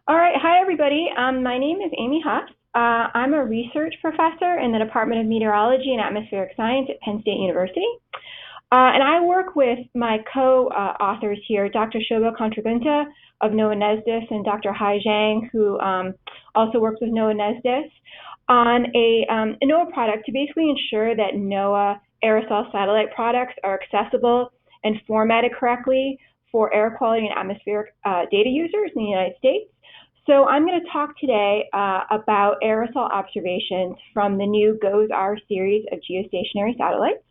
All right, hi everybody. My name is Amy Huff. I'm a research professor in the Department of Meteorology and Atmospheric Science at Penn State University. And I work with my co-authors here, Dr. Shobha Contragunta of NOAA NESDIS and Dr. Hai Zhang, who also works with NOAA NESDIS, on a NOAA product to basically ensure that NOAA aerosol satellite products are accessible and formatted correctly for air quality and atmospheric data users in the United States. So I'm going to talk today about aerosol observations from the new GOES-R series of geostationary satellites.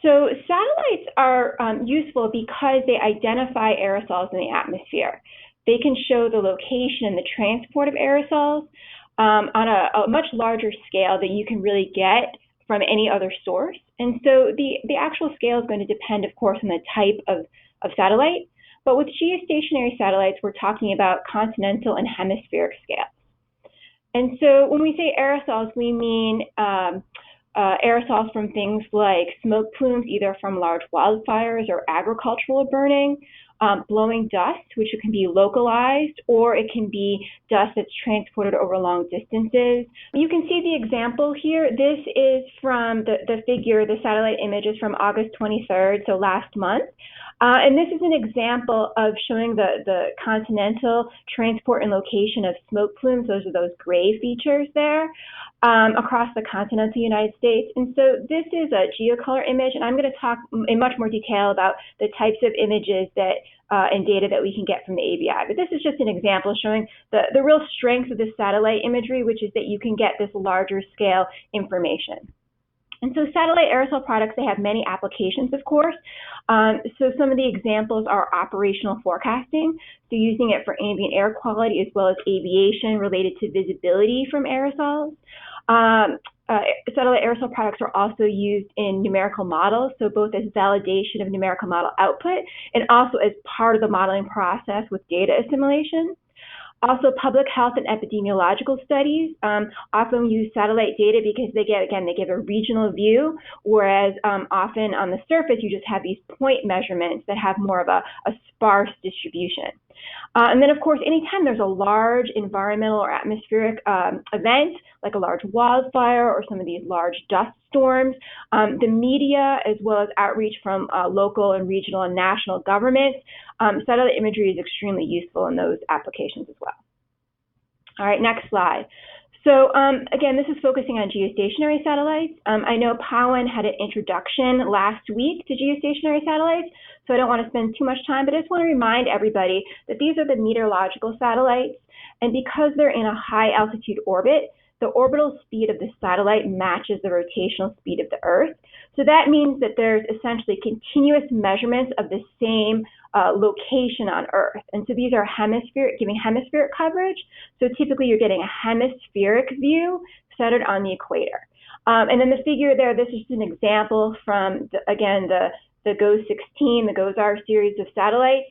So satellites are useful because they identify aerosols in the atmosphere. They can show the location and the transport of aerosols on a much larger scale that you can really get from any other source. And so the actual scale is going to depend, of course, on the type of satellite. But with geostationary satellites, we're talking about continental and hemispheric scales. And so when we say aerosols, we mean aerosols from things like smoke plumes, either from large wildfires or agricultural burning, blowing dust, which can be localized, or it can be dust that's transported over long distances. You can see the example here. This is from the figure, the satellite image is from August 23rd, so last month. And this is an example of showing the continental transport and location of smoke plumes. Those are those gray features there across the continental United States. And so this is a geocolor image, and I'm going to talk in much more detail about the types of images that and data that we can get from the ABI. But this is just an example showing the real strength of the satellite imagery, which is that you can get this larger scale information. And so satellite aerosol products, they have many applications, of course. So some of the examples are operational forecasting, so using it for ambient air quality as well as aviation related to visibility from aerosols. Satellite aerosol products are also used in numerical models, so both as validation of numerical model output and also as part of the modeling process with data assimilation. Also, public health and epidemiological studies often use satellite data because they give a regional view, whereas often on the surface you just have these point measurements that have more of a sparse distribution. And then, of course, anytime there's a large environmental or atmospheric event, like a large wildfire or some of these large dust storms, the media, as well as outreach from local and regional and national governments, satellite imagery is extremely useful in those applications as well. All right, next slide. So again, this is focusing on geostationary satellites. I know Pawan had an introduction last week to geostationary satellites, so I don't want to spend too much time, but I just want to remind everybody that these are the meteorological satellites, and because they're in a high altitude orbit, the orbital speed of the satellite matches the rotational speed of the Earth. So that means that there's essentially continuous measurements of the same location on Earth. And so these are giving hemispheric coverage. So typically you're getting a hemispheric view centered on the equator. And then the figure there, this is just an example from, the GOES-16, the GOES-R series of satellites,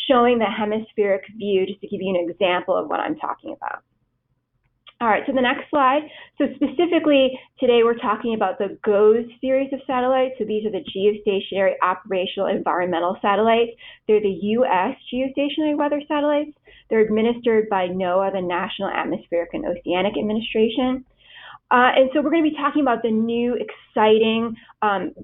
showing the hemispheric view, just to give you an example of what I'm talking about. All right, so the next slide. So specifically, today we're talking about the GOES series of satellites. So these are the geostationary operational environmental satellites. They're the U.S. geostationary weather satellites. They're administered by NOAA, the National Atmospheric and Oceanic Administration. And so we're going to be talking about the new exciting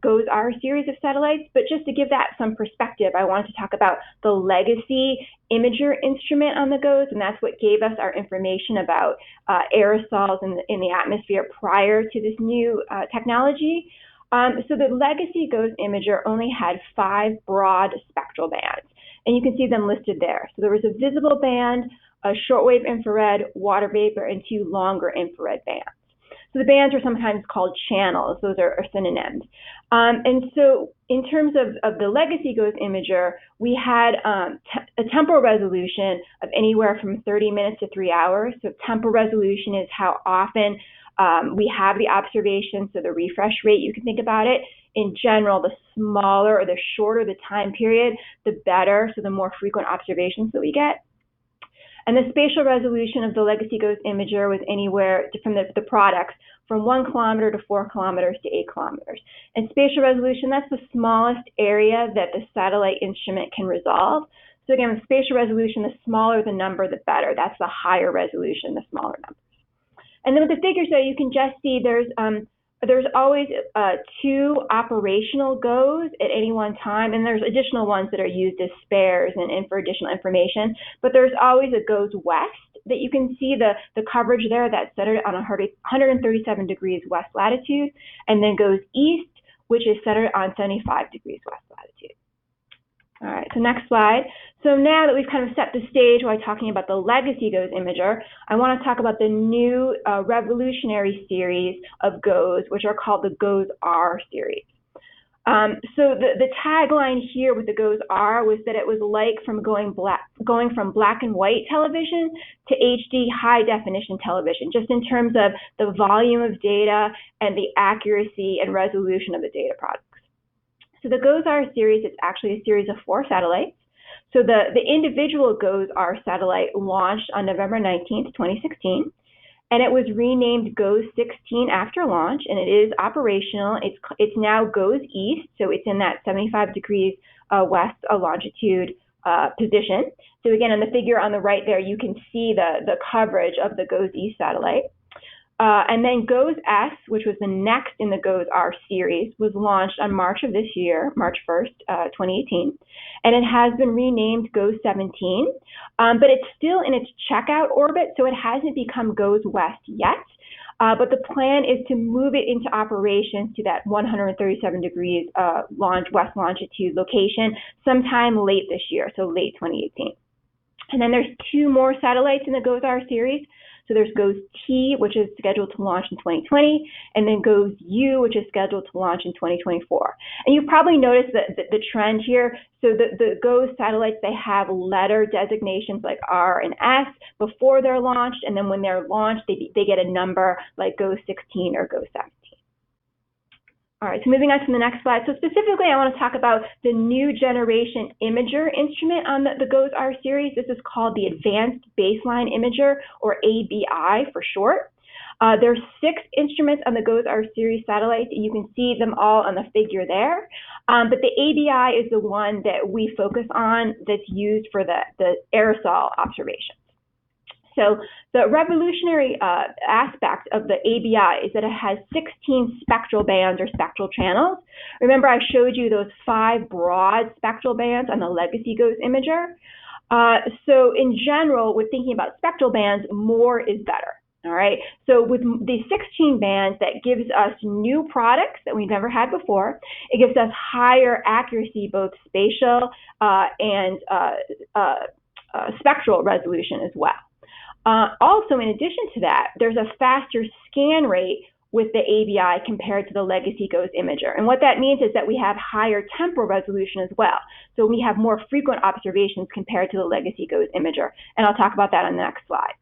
GOES-R series of satellites, but just to give that some perspective, I wanted to talk about the legacy imager instrument on the GOES, and that's what gave us our information about aerosols in the atmosphere prior to this new technology. So the legacy GOES imager only had 5 broad spectral bands, and you can see them listed there. So there was a visible band, a shortwave infrared, water vapor, and 2 longer infrared bands. So the bands are sometimes called channels. Those are synonyms. And so in terms of the legacy GOES imager, we had a temporal resolution of anywhere from 30 minutes to 3 hours. So temporal resolution is how often we have the observation, so the refresh rate, you can think about it. In general, the smaller or the shorter the time period, the better, so the more frequent observations that we get. And the spatial resolution of the legacy GOES imager was anywhere from the products from 1 kilometer to 4 kilometers to 8 kilometers. And spatial resolution, that's the smallest area that the satellite instrument can resolve. So again, with spatial resolution, the smaller the number, the better. That's the higher resolution, the smaller number. And then with the figures, though, you can just see there's always 2 operational GOES at any one time, and there's additional ones that are used as spares and for additional information. But there's always a GOES west that you can see the coverage there that's centered on 137 degrees west latitude, and then goes east, which is centered on 75 degrees west latitude. All right, so next slide. So now that we've kind of set the stage while talking about the legacy GOES imager, I want to talk about the new revolutionary series of GOES, which are called the GOES-R series. So the tagline here with the GOES-R was that it was like going from black and white television to HD high definition television, just in terms of the volume of data and the accuracy and resolution of the data products. So the GOES-R series is actually a series of 4 satellites. So the individual GOES-R satellite launched on November 19th, 2016, and it was renamed GOES-16 after launch, and it is operational. It's now GOES East, so it's in that 75 degrees west longitude position. So again, in the figure on the right there, you can see the coverage of the GOES East satellite. And then GOES-S, which was the next in the GOES-R series, was launched on March of this year, March 1st, 2018. And it has been renamed GOES-17, but it's still in its checkout orbit, so it hasn't become GOES-West yet. But the plan is to move it into operations to that 137 degrees west longitude location sometime late this year, so late 2018. And then there's 2 more satellites in the GOES-R series. So there's GOES-T, which is scheduled to launch in 2020, and then GOES-U, which is scheduled to launch in 2024. And you probably noticed the trend here. So the GOES satellites, they have letter designations like R and S before they're launched, and then when they're launched, they get a number like GOES-16 or GOES-17. All right, so moving on to the next slide. So specifically, I want to talk about the new generation imager instrument on the GOES-R series. This is called the Advanced Baseline Imager, or ABI for short. There's 6 instruments on the GOES-R series satellites. You can see them all on the figure there. But the ABI is the one that we focus on that's used for the aerosol observations. So the revolutionary aspect of the ABI is that it has 16 spectral bands or spectral channels. Remember, I showed you those 5 broad spectral bands on the legacy GOES imager. So in general, with thinking about spectral bands, more is better. All right, so with the 16 bands, that gives us new products that we've never had before. It gives us higher accuracy, both spatial and spectral resolution as well. Also, in addition to that, there's a faster scan rate with the ABI compared to the legacy GOES imager. And what that means is that we have higher temporal resolution as well. So we have more frequent observations compared to the legacy GOES imager. And I'll talk about that on the next slide.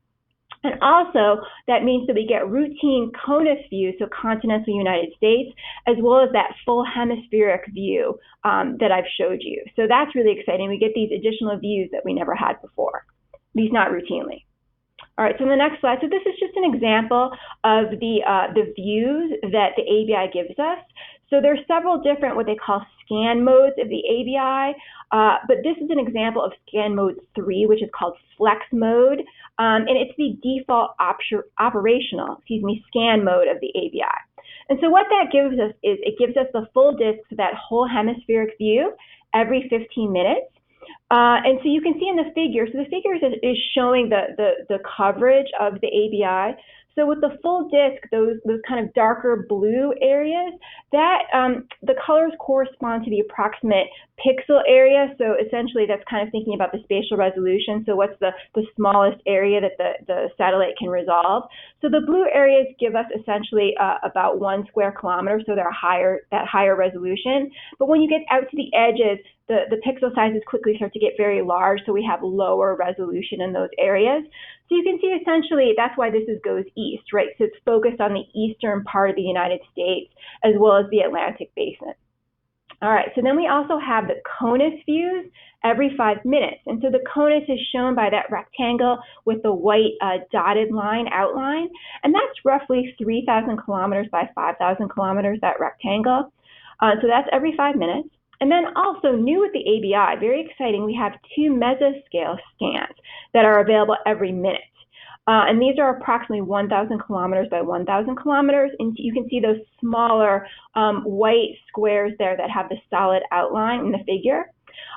And also, that means that we get routine CONUS views, so continental United States, as well as that full hemispheric view that I've showed you. So that's really exciting. We get these additional views that we never had before, at least not routinely. All right, so in the next slide, so this is just an example of the views that the ABI gives us. So there's several different what they call scan modes of the ABI, but this is an example of scan mode 3, which is called flex mode, and it's the default operational scan mode of the ABI. And so what that gives us is it gives us the full disk, so that whole hemispheric view every 15 minutes. And so you can see in the figure, so the figure is showing the coverage of the ABI. So with the full disk, those kind of darker blue areas, that the colors correspond to the approximate pixel area. So essentially, that's kind of thinking about the spatial resolution. So what's the smallest area that the satellite can resolve? So the blue areas give us essentially about 1 square kilometer, so they're that higher resolution. But when you get out to the edges, the pixel sizes quickly start to get very large, so we have lower resolution in those areas. So you can see essentially that's why this goes east, right? So it's focused on the eastern part of the United States as well as the Atlantic basin. All right, so then we also have the CONUS views every 5 minutes. And so the CONUS is shown by that rectangle with the white dotted line outline. And that's roughly 3,000 kilometers by 5,000 kilometers, that rectangle. So that's every 5 minutes. And then also new with the ABI, very exciting, we have 2 mesoscale scans that are available every minute. And these are approximately 1,000 kilometers by 1,000 kilometers. And you can see those smaller white squares there that have the solid outline in the figure.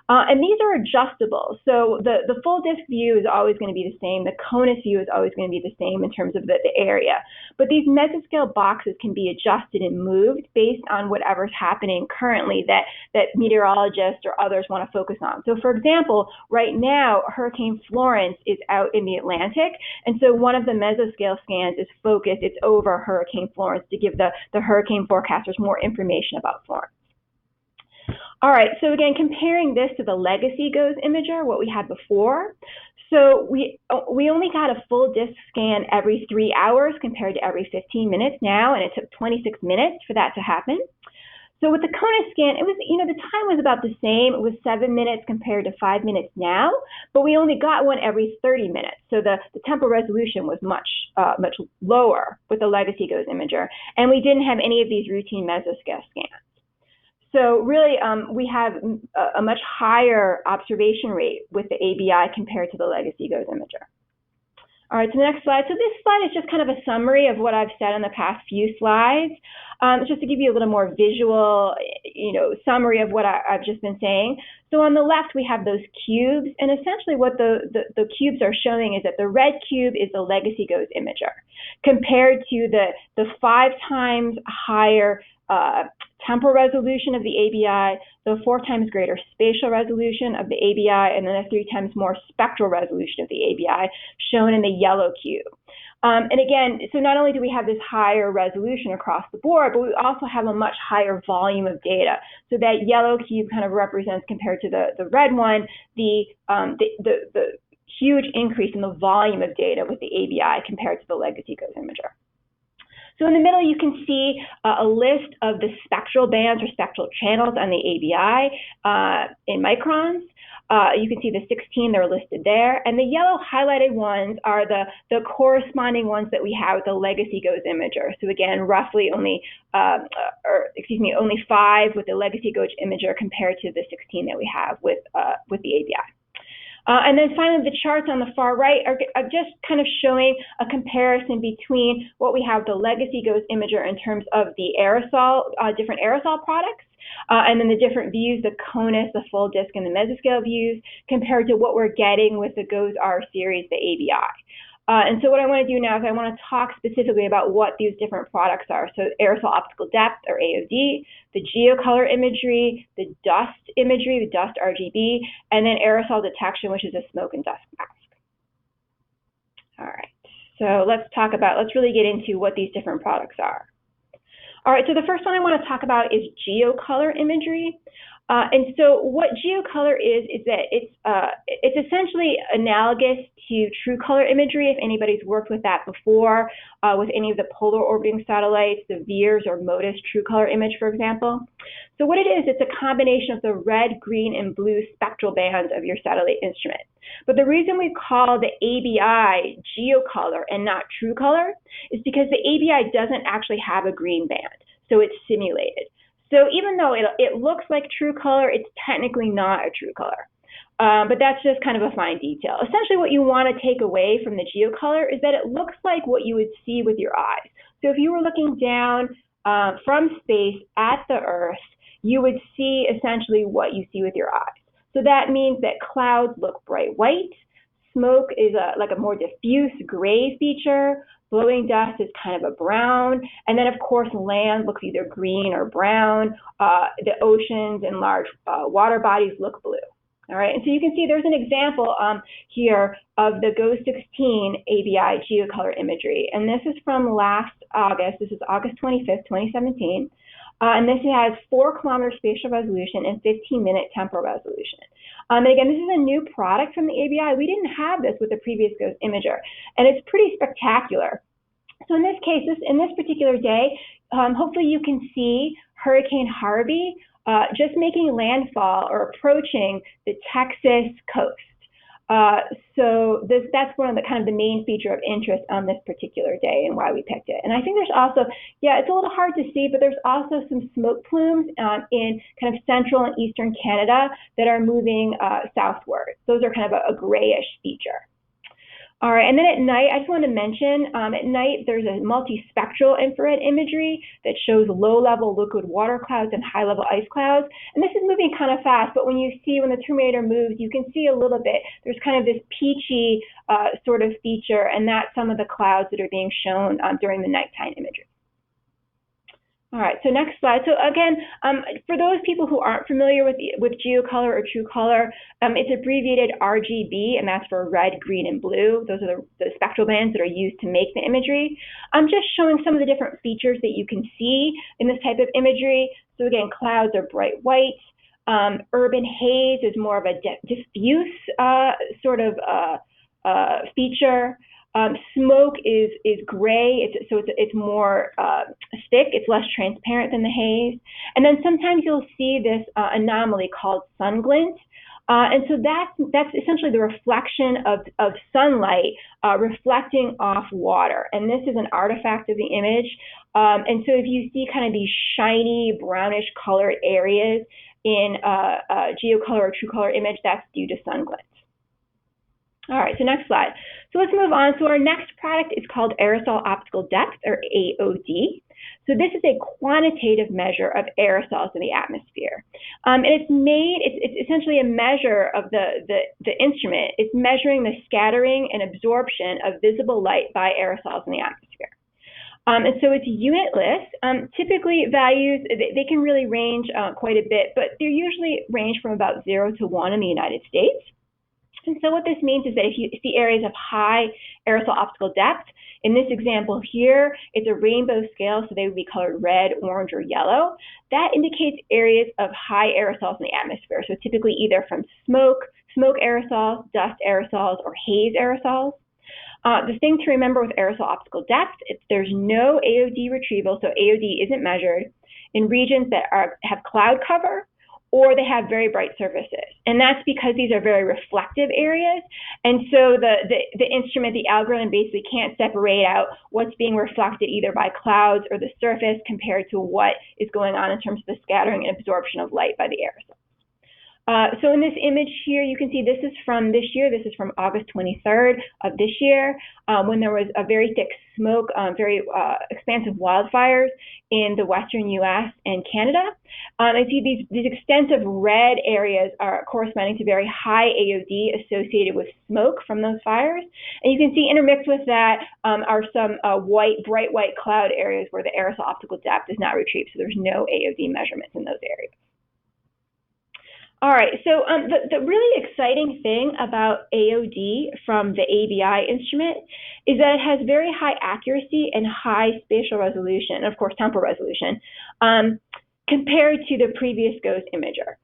And these are adjustable. So the full disk view is always going to be the same. The CONUS view is always going to be the same in terms of the area. But these mesoscale boxes can be adjusted and moved based on whatever's happening currently that meteorologists or others want to focus on. So for example, right now, Hurricane Florence is out in the Atlantic. And so one of the mesoscale scans is focused, it's over Hurricane Florence to give the hurricane forecasters more information about Florence. All right, so again, comparing this to the legacy GOES imager, what we had before. So we only got a full disk scan every 3 hours compared to every 15 minutes now, and it took 26 minutes for that to happen. So with the CONUS scan, it was, the time was about the same. It was 7 minutes compared to 5 minutes now, but we only got one every 30 minutes. So the temporal resolution was much lower with the legacy GOES imager, and we didn't have any of these routine mesoscale scans. So really, we have a much higher observation rate with the ABI compared to the legacy GOES imager. All right, so the next slide. So this slide is just kind of a summary of what I've said in the past few slides, just to give you a little more visual, summary of what I've just been saying. So on the left, we have those cubes, and essentially what the cubes are showing is that the red cube is the legacy GOES imager, compared to the 5 times higher temporal resolution of the ABI, the 4 times greater spatial resolution of the ABI, and then the 3 times more spectral resolution of the ABI, shown in the yellow cube. And again, so not only do we have this higher resolution across the board, but we also have a much higher volume of data. So that yellow cube kind of represents, compared to the red one, the huge increase in the volume of data with the ABI compared to the legacy GOES imager. So in the middle, you can see a list of the spectral bands or spectral channels on the ABI in microns. You can see the 16, they're listed there. And the yellow highlighted ones are the corresponding ones that we have with the legacy GOES imager. So again, roughly only 5 with the legacy GOES imager compared to the 16 that we have with the ABI. And then finally, the charts on the far right are just kind of showing a comparison between what we have the legacy GOES imager in terms of the aerosol, different aerosol products, and then the different views, the CONUS, the full disk, and the mesoscale views, compared to what we're getting with the GOES R series, the ABI. And so what I want to do now is I want to talk specifically about what these different products are. So aerosol optical depth, or AOD, the geocolor imagery, the dust imagery, the dust RGB, and then aerosol detection, which is a smoke and dust mask. All right, so let's really get into what these different products are. All right, so the first one I want to talk about is geocolor imagery. And so what geocolor is that it's essentially analogous to true color imagery, if anybody's worked with that before, with any of the polar orbiting satellites, the VIIRS or MODIS true color image, for example. So what it is, it's a combination of the red, green, and blue spectral bands of your satellite instrument. But the reason we call the ABI geocolor and not true color is because the ABI doesn't actually have a green band, so it's simulated. So even though it looks like true color, it's technically not a true color. But that's just kind of a fine detail. Essentially, what you want to take away from the geocolor is that it looks like what you would see with your eyes. So if you were looking down from space at the Earth, you would see essentially what you see with your eyes. So that means that clouds look bright white, smoke is like a more diffuse gray feature, blowing dust is kind of a brown, and then of course land looks either green or brown. The oceans and large water bodies look blue. All right, and so you can see there's an example here of the GOES 16 ABI geocolor imagery, and this is from last August. This is August 25th, 2017. And this has 4-kilometer spatial resolution and 15-minute temporal resolution. And again, this is a new product from the ABI. We didn't have this with the previous GOES imager, and it's pretty spectacular. So in this case, in this particular day, hopefully you can see Hurricane Harvey just making landfall or approaching the Texas coast. So that's one of the kind of the main feature of interest on this particular day and why we picked it. And I think there's also, yeah, it's a little hard to see, but there's also some smoke plumes in kind of central and eastern Canada that are moving southward. Those are kind of a grayish feature. All right, and then at night, I just wanted to mention, at night there's a multispectral infrared imagery that shows low-level liquid water clouds and high-level ice clouds. And this is moving kind of fast, but when the terminator moves, you can see a little bit. There's kind of this peachy sort of feature, and that's some of the clouds that are being shown during the nighttime imagery. All right, so next slide. So again, for those people who aren't familiar with GeoColor or TrueColor, it's abbreviated RGB, and that's for red, green, and blue. Those are the spectral bands that are used to make the imagery. I'm just showing some of the different features that you can see in this type of imagery. So again, clouds are bright white. Urban haze is more of a diffuse sort of feature. Smoke is gray, it's more thick, it's less transparent than the haze. And then sometimes you'll see this anomaly called sun glint. And so that's essentially the reflection of sunlight reflecting off water. And this is an artifact of the image. And so if you see kind of these shiny brownish colored areas in a GeoColor or TrueColor image, that's due to sun glint. All right, so next slide. So let's move on. So our next product is called Aerosol Optical Depth, or AOD. So this is a quantitative measure of aerosols in the atmosphere. And it's essentially a measure of the instrument. It's measuring the scattering and absorption of visible light by aerosols in the atmosphere. And so it's unitless. Typically values, they can really range quite a bit, but they usually range from about 0 to 1 in the United States. And so what this means is that if you see areas of high aerosol optical depth, in this example here, it's a rainbow scale, so they would be colored red, orange, or yellow. That indicates areas of high aerosols in the atmosphere, so typically either from smoke aerosols, dust aerosols, or haze aerosols. The thing to remember with aerosol optical depth is there's no AOD retrieval, so AOD isn't measured in regions that have cloud cover, or they have very bright surfaces. And that's because these are very reflective areas. And so the instrument, the algorithm basically can't separate out what's being reflected either by clouds or the surface compared to what is going on in terms of the scattering and absorption of light by the aerosol. So in this image here, you can see this is from this year. This is from August 23rd of this year, when there was a very thick smoke, very expansive wildfires in the western U.S. and Canada. I see these extensive red areas are corresponding to very high AOD associated with smoke from those fires. And you can see intermixed with that are some bright white cloud areas where the aerosol optical depth is not retrieved, so there's no AOD measurements in those areas. All right, so the really exciting thing about AOD from the ABI instrument is that it has very high accuracy and high spatial resolution, and of course temporal resolution, compared to the previous GOES imager.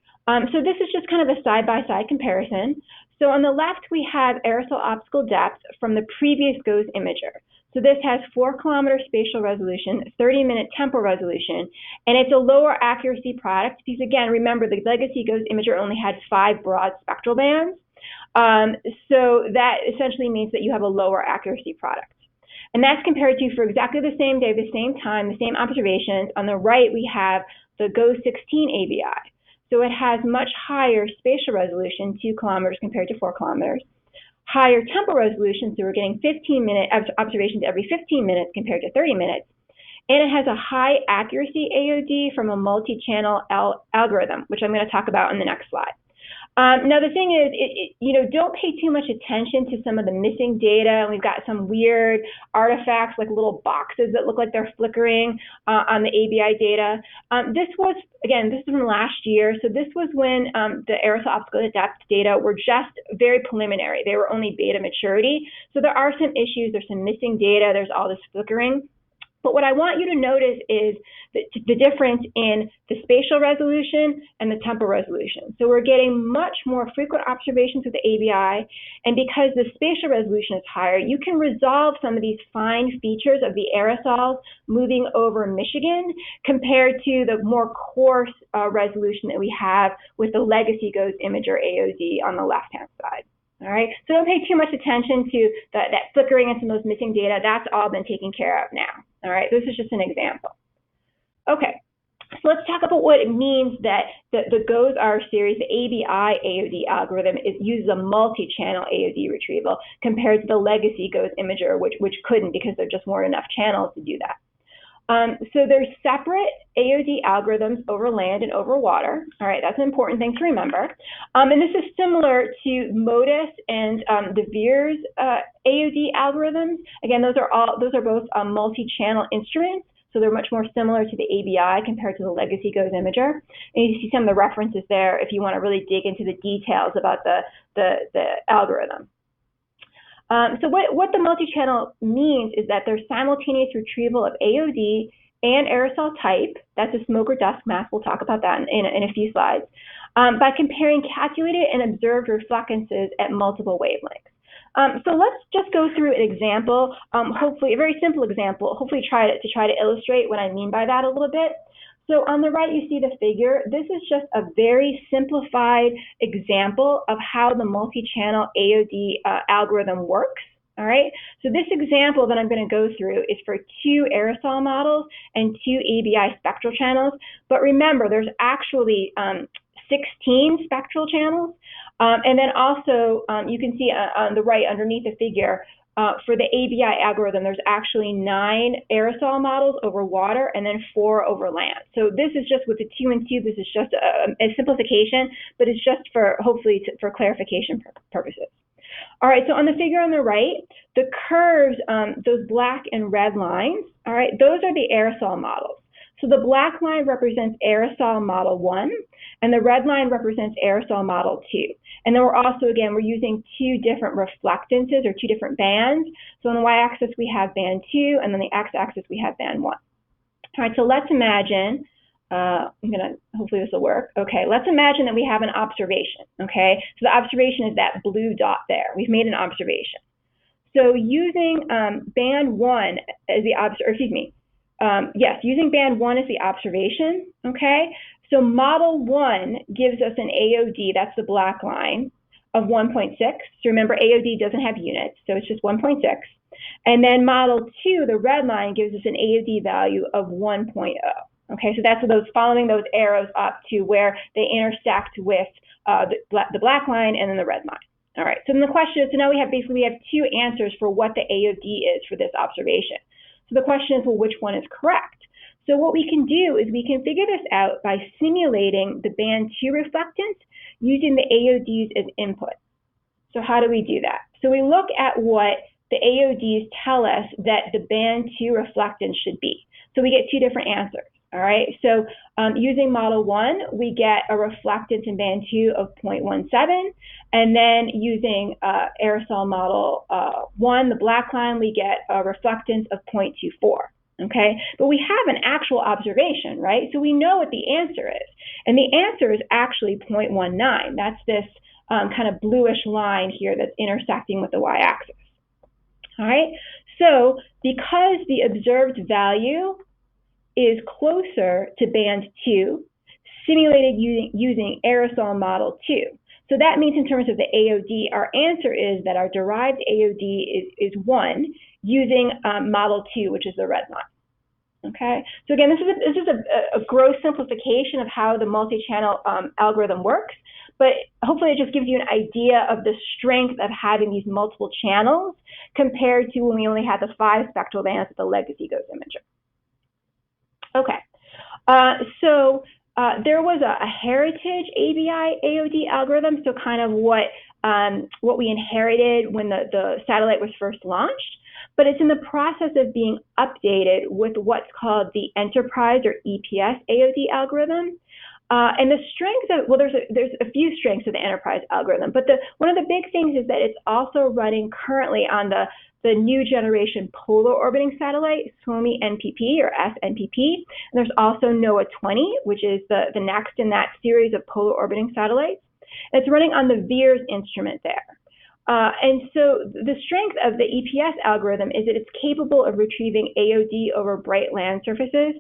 So this is just kind of a side-by-side comparison. So on the left, we have aerosol optical depth from the previous GOES imager. So this has 4-kilometer spatial resolution, 30-minute temporal resolution, and it's a lower accuracy product because, again, remember, the legacy GOES imager only had 5 broad spectral bands. So that essentially means that you have a lower accuracy product. And that's compared to, for exactly the same day, the same time, the same observations. On the right, we have the GOES 16 ABI. So it has much higher spatial resolution, 2 kilometers compared to 4 kilometers. Higher temporal resolution, so we're getting 15-minute observations every 15 minutes compared to 30 minutes. And it has a high accuracy AOD from a multi-channel algorithm, which I'm going to talk about in the next slide. Now, the thing is, don't pay too much attention to some of the missing data. We've got some weird artifacts, like little boxes that look like they're flickering on the ABI data. This was from last year. So this was when the aerosol optical depth data were just very preliminary. They were only beta maturity. So there are some issues. There's some missing data. There's all this flickering. But what I want you to notice is the difference in the spatial resolution and the temporal resolution. So we're getting much more frequent observations with the ABI, and because the spatial resolution is higher, you can resolve some of these fine features of the aerosols moving over Michigan compared to the more coarse resolution that we have with the legacy GOES imager AOD on the left-hand side. All right, so don't pay too much attention to that flickering and some of those missing data. That's all been taken care of now. All right, this is just an example. Okay, so let's talk about what it means that the GOES-R series, the ABI AOD algorithm, uses a multi-channel AOD retrieval compared to the legacy GOES imager, which couldn't because there just weren't enough channels to do that. So there's separate AOD algorithms over land and over water. All right, that's an important thing to remember. And this is similar to MODIS and the VIIRS AOD algorithms. Again, those are both multi-channel instruments, so they're much more similar to the ABI compared to the legacy GOES imager. And you see some of the references there if you want to really dig into the details about the algorithm. So what the multi-channel means is that there's simultaneous retrieval of AOD and aerosol type. That's a smoke or dust mask. We'll talk about that in a few slides. By comparing calculated and observed reflectances at multiple wavelengths. So let's just go through an example, hopefully a very simple example, hopefully try to illustrate what I mean by that a little bit. So on the right, you see the figure. This is just a very simplified example of how the multi-channel AOD algorithm works. All right. So this example that I'm going to go through is for 2 aerosol models and 2 ABI spectral channels. But remember, there's actually 16 spectral channels. And then also, you can see on the right underneath the figure, for the ABI algorithm, there's actually 9 aerosol models over water and then 4 over land. So this is just with the 2 and 2, this is just a simplification, but it's just for hopefully for clarification purposes. All right, so on the figure on the right, the curves, those black and red lines, all right, those are the aerosol models. So the black line represents aerosol model 1, and the red line represents aerosol model 2. And then we're using 2 different reflectances or 2 different bands. So on the y-axis, we have band 2, and then the x-axis, we have band 1. All right, so let's imagine, hopefully this will work. Okay, let's imagine that we have an observation, okay? So the observation is that blue dot there. We've made an observation. So using band 1 as using band 1 as the observation, okay? So model 1 gives us an AOD, that's the black line, of 1.6. So remember, AOD doesn't have units, so it's just 1.6. And then model 2, the red line, gives us an AOD value of 1.0. Okay, so that's following those arrows up to where they intersect with the black line and then the red line. All right, so then the question is, so now we have 2 answers for what the AOD is for this observation. So the question is, well, which one is correct? So what we can do is we can figure this out by simulating the band 2 reflectance using the AODs as input. So how do we do that? So we look at what the AODs tell us that the band 2 reflectance should be. So we get 2 different answers. All right, so using model 1, we get a reflectance in band 2 of 0.17, and then using aerosol model 1, the black line, we get a reflectance of 0.24. Okay, but we have an actual observation, right? So we know what the answer is, and the answer is actually 0.19. That's this kind of bluish line here that's intersecting with the y-axis. All right, so because the observed value is closer to band 2, simulated using aerosol model 2. So that means in terms of the AOD, our answer is that our derived AOD is 1 using model 2, which is the red line. Okay, so again, this is a gross simplification of how the multi-channel algorithm works, but hopefully it just gives you an idea of the strength of having these multiple channels compared to when we only had the 5 spectral bands with the legacy GOES imager. Okay, so there was a heritage ABI AOD algorithm, so kind of what we inherited when the satellite was first launched, but it's in the process of being updated with what's called the Enterprise or EPS AOD algorithm. And the strengths of, well, there's a few strengths of the Enterprise algorithm, but one of the big things is that it's also running currently on the new generation polar orbiting satellite, SWOMI NPP or SNPP. And there's also NOAA 20, which is the next in that series of polar orbiting satellites. And it's running on the VIIRS instrument there. And so the strength of the EPS algorithm is that it's capable of retrieving AOD over bright land surfaces.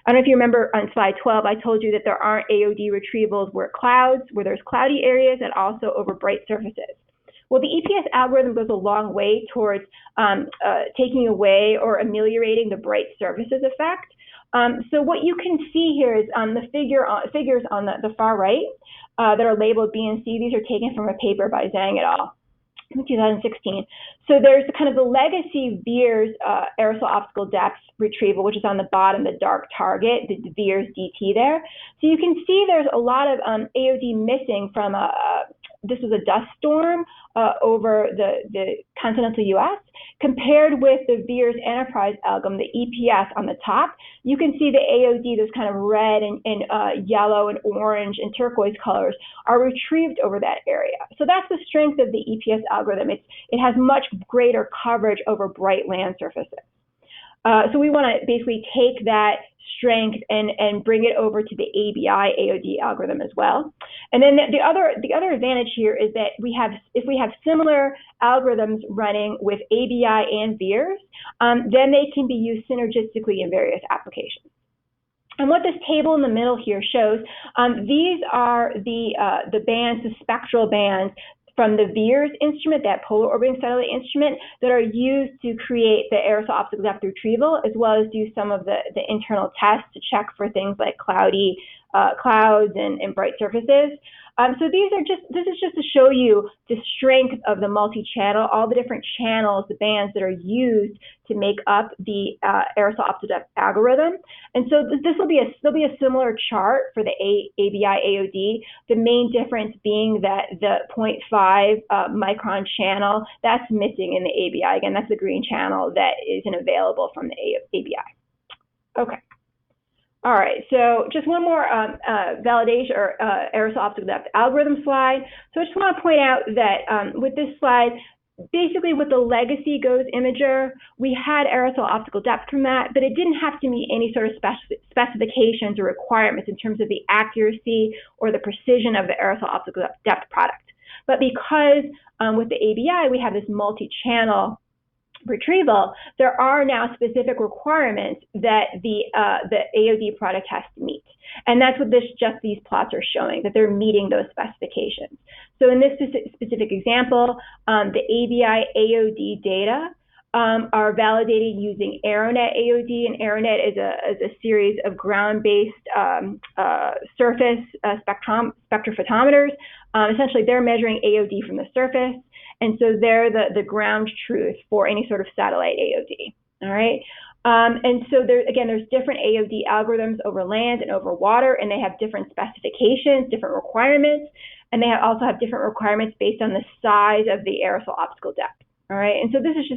I don't know if you remember on slide 12, I told you that there aren't AOD retrievals where there's cloudy areas and also over bright surfaces. Well, the EPS algorithm goes a long way towards taking away or ameliorating the bright surfaces effect. So what you can see here is the figures on the far right that are labeled B and C. These are taken from a paper by Zhang et al. In 2016. So there's kind of the legacy VIIRS aerosol optical depth retrieval, which is on the bottom, the dark target, the VIIRS DT there. So you can see there's a lot of AOD missing from this was a dust storm over the continental US. Compared with the VIIRS Enterprise algorithm, the EPS on the top, you can see the AOD, those kind of red and yellow and orange and turquoise colors are retrieved over that area. So that's the strength of the EPS algorithm. It has much greater coverage over bright land surfaces. So we want to basically take that strength and bring it over to the ABI AOD algorithm as well. And then the other advantage here is that if we have similar algorithms running with ABI and VIIRS, then they can be used synergistically in various applications. And what this table in the middle here shows, these are the bands, the spectral bands from the VIIRS instrument, that polar orbiting satellite instrument, that are used to create the aerosol optical depth retrieval, as well as do some of the internal tests to check for things like cloudy clouds and bright surfaces. So this is just to show you the strength of the multi-channel, all the different channels, the bands that are used to make up the aerosol optical depth algorithm. And so there'll be a similar chart for the ABI AOD. The main difference being that the 0.5 micron channel, that's missing in the ABI. Again, that's the green channel that isn't available from the ABI. Okay. All right, so just one more validation or aerosol optical depth algorithm slide. So I just want to point out that with this slide, basically with the legacy GOES imager, we had aerosol optical depth from that, but it didn't have to meet any sort of specifications or requirements in terms of the accuracy or the precision of the aerosol optical depth product. But because with the ABI, we have this multi-channel retrieval, there are now specific requirements that the AOD product has to meet. And that's what these plots are showing, that they're meeting those specifications. So in this specific example, the ABI AOD data are validated using AeroNet AOD, and AeroNet is a series of ground-based surface spectrophotometers. Essentially, they're measuring AOD from the surface, and so they're the ground truth for any sort of satellite AOD. All right. And so there's different AOD algorithms over land and over water, and they have different specifications, different requirements, and they also have different requirements based on the size of the aerosol optical depth. All right, and so this is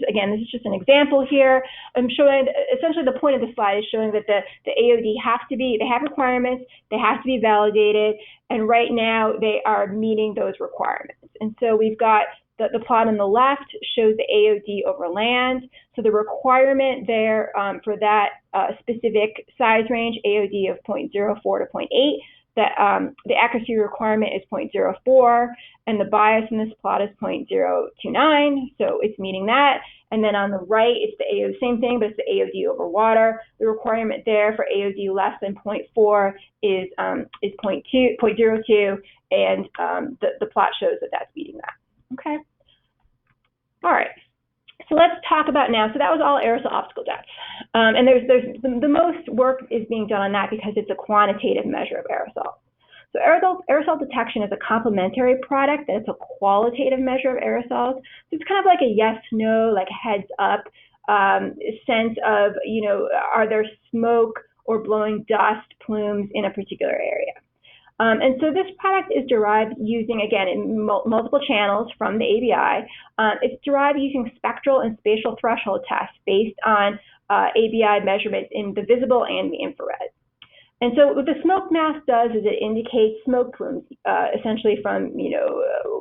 just an example here. I'm showing, essentially the point of the slide is showing that the AOD they have requirements, they have to be validated, and right now they are meeting those requirements. And so we've got the plot on the left shows the AOD over land. So the requirement there for that specific size range, AOD of 0.04 to 0.8, the accuracy requirement is 0.04, and the bias in this plot is 0.029, so it's meeting that. And then on the right, it's the AOD, same thing, but it's the AOD over water. The requirement there for AOD less than 0.4 is 0.02, and the plot shows that that's meeting that. Okay. All right. So let's talk about now. So that was all aerosol optical depth, and there's the most work is being done on that because it's a quantitative measure of aerosol. So aerosol detection is a complementary product that's a qualitative measure of aerosols. So it's kind of like a yes/no, like a heads-up sense of, are there smoke or blowing dust plumes in a particular area. And so this product is derived using, again, in multiple channels from the ABI. It's derived using spectral and spatial threshold tests based on ABI measurements in the visible and the infrared. And so what the smoke mask does is it indicates smoke plumes, essentially from,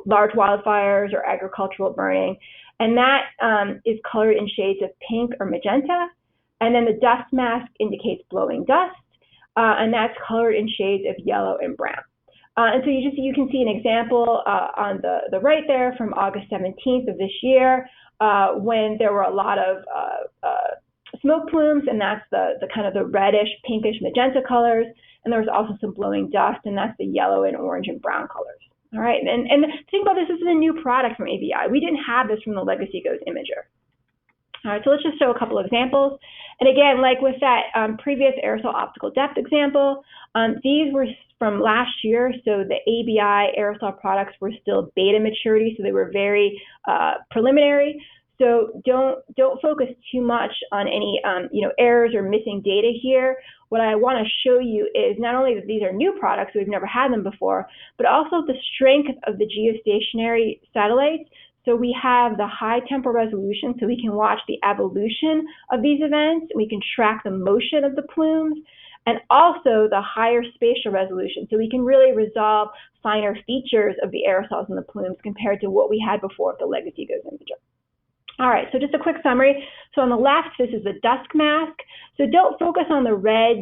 large wildfires or agricultural burning. And that is colored in shades of pink or magenta. And then the dust mask indicates blowing dust. And that's colored in shades of yellow and brown. And so you can see an example on the right there from August 17th of this year, when there were a lot of smoke plumes, and that's the kind of the reddish, pinkish, magenta colors. And there was also some blowing dust, and that's the yellow and orange and brown colors. All right, and think about this is a new product from ABI. We didn't have this from the Legacy Goes imager. All right, so let's just show a couple of examples. And again, like with that previous aerosol optical depth example, these were from last year, so the ABI aerosol products were still beta maturity, so they were very preliminary. So don't focus too much on any errors or missing data here. What I want to show you is not only that these are new products, so we've never had them before, but also the strength of the geostationary satellites. So we have the high temporal resolution, so we can watch the evolution of these events. We can track the motion of the plumes, and also the higher spatial resolution, so we can really resolve finer features of the aerosols and the plumes compared to what we had before with the Legacy Goes imager. All right, so just a quick summary. So on the left, this is the dusk mask. So don't focus on the red,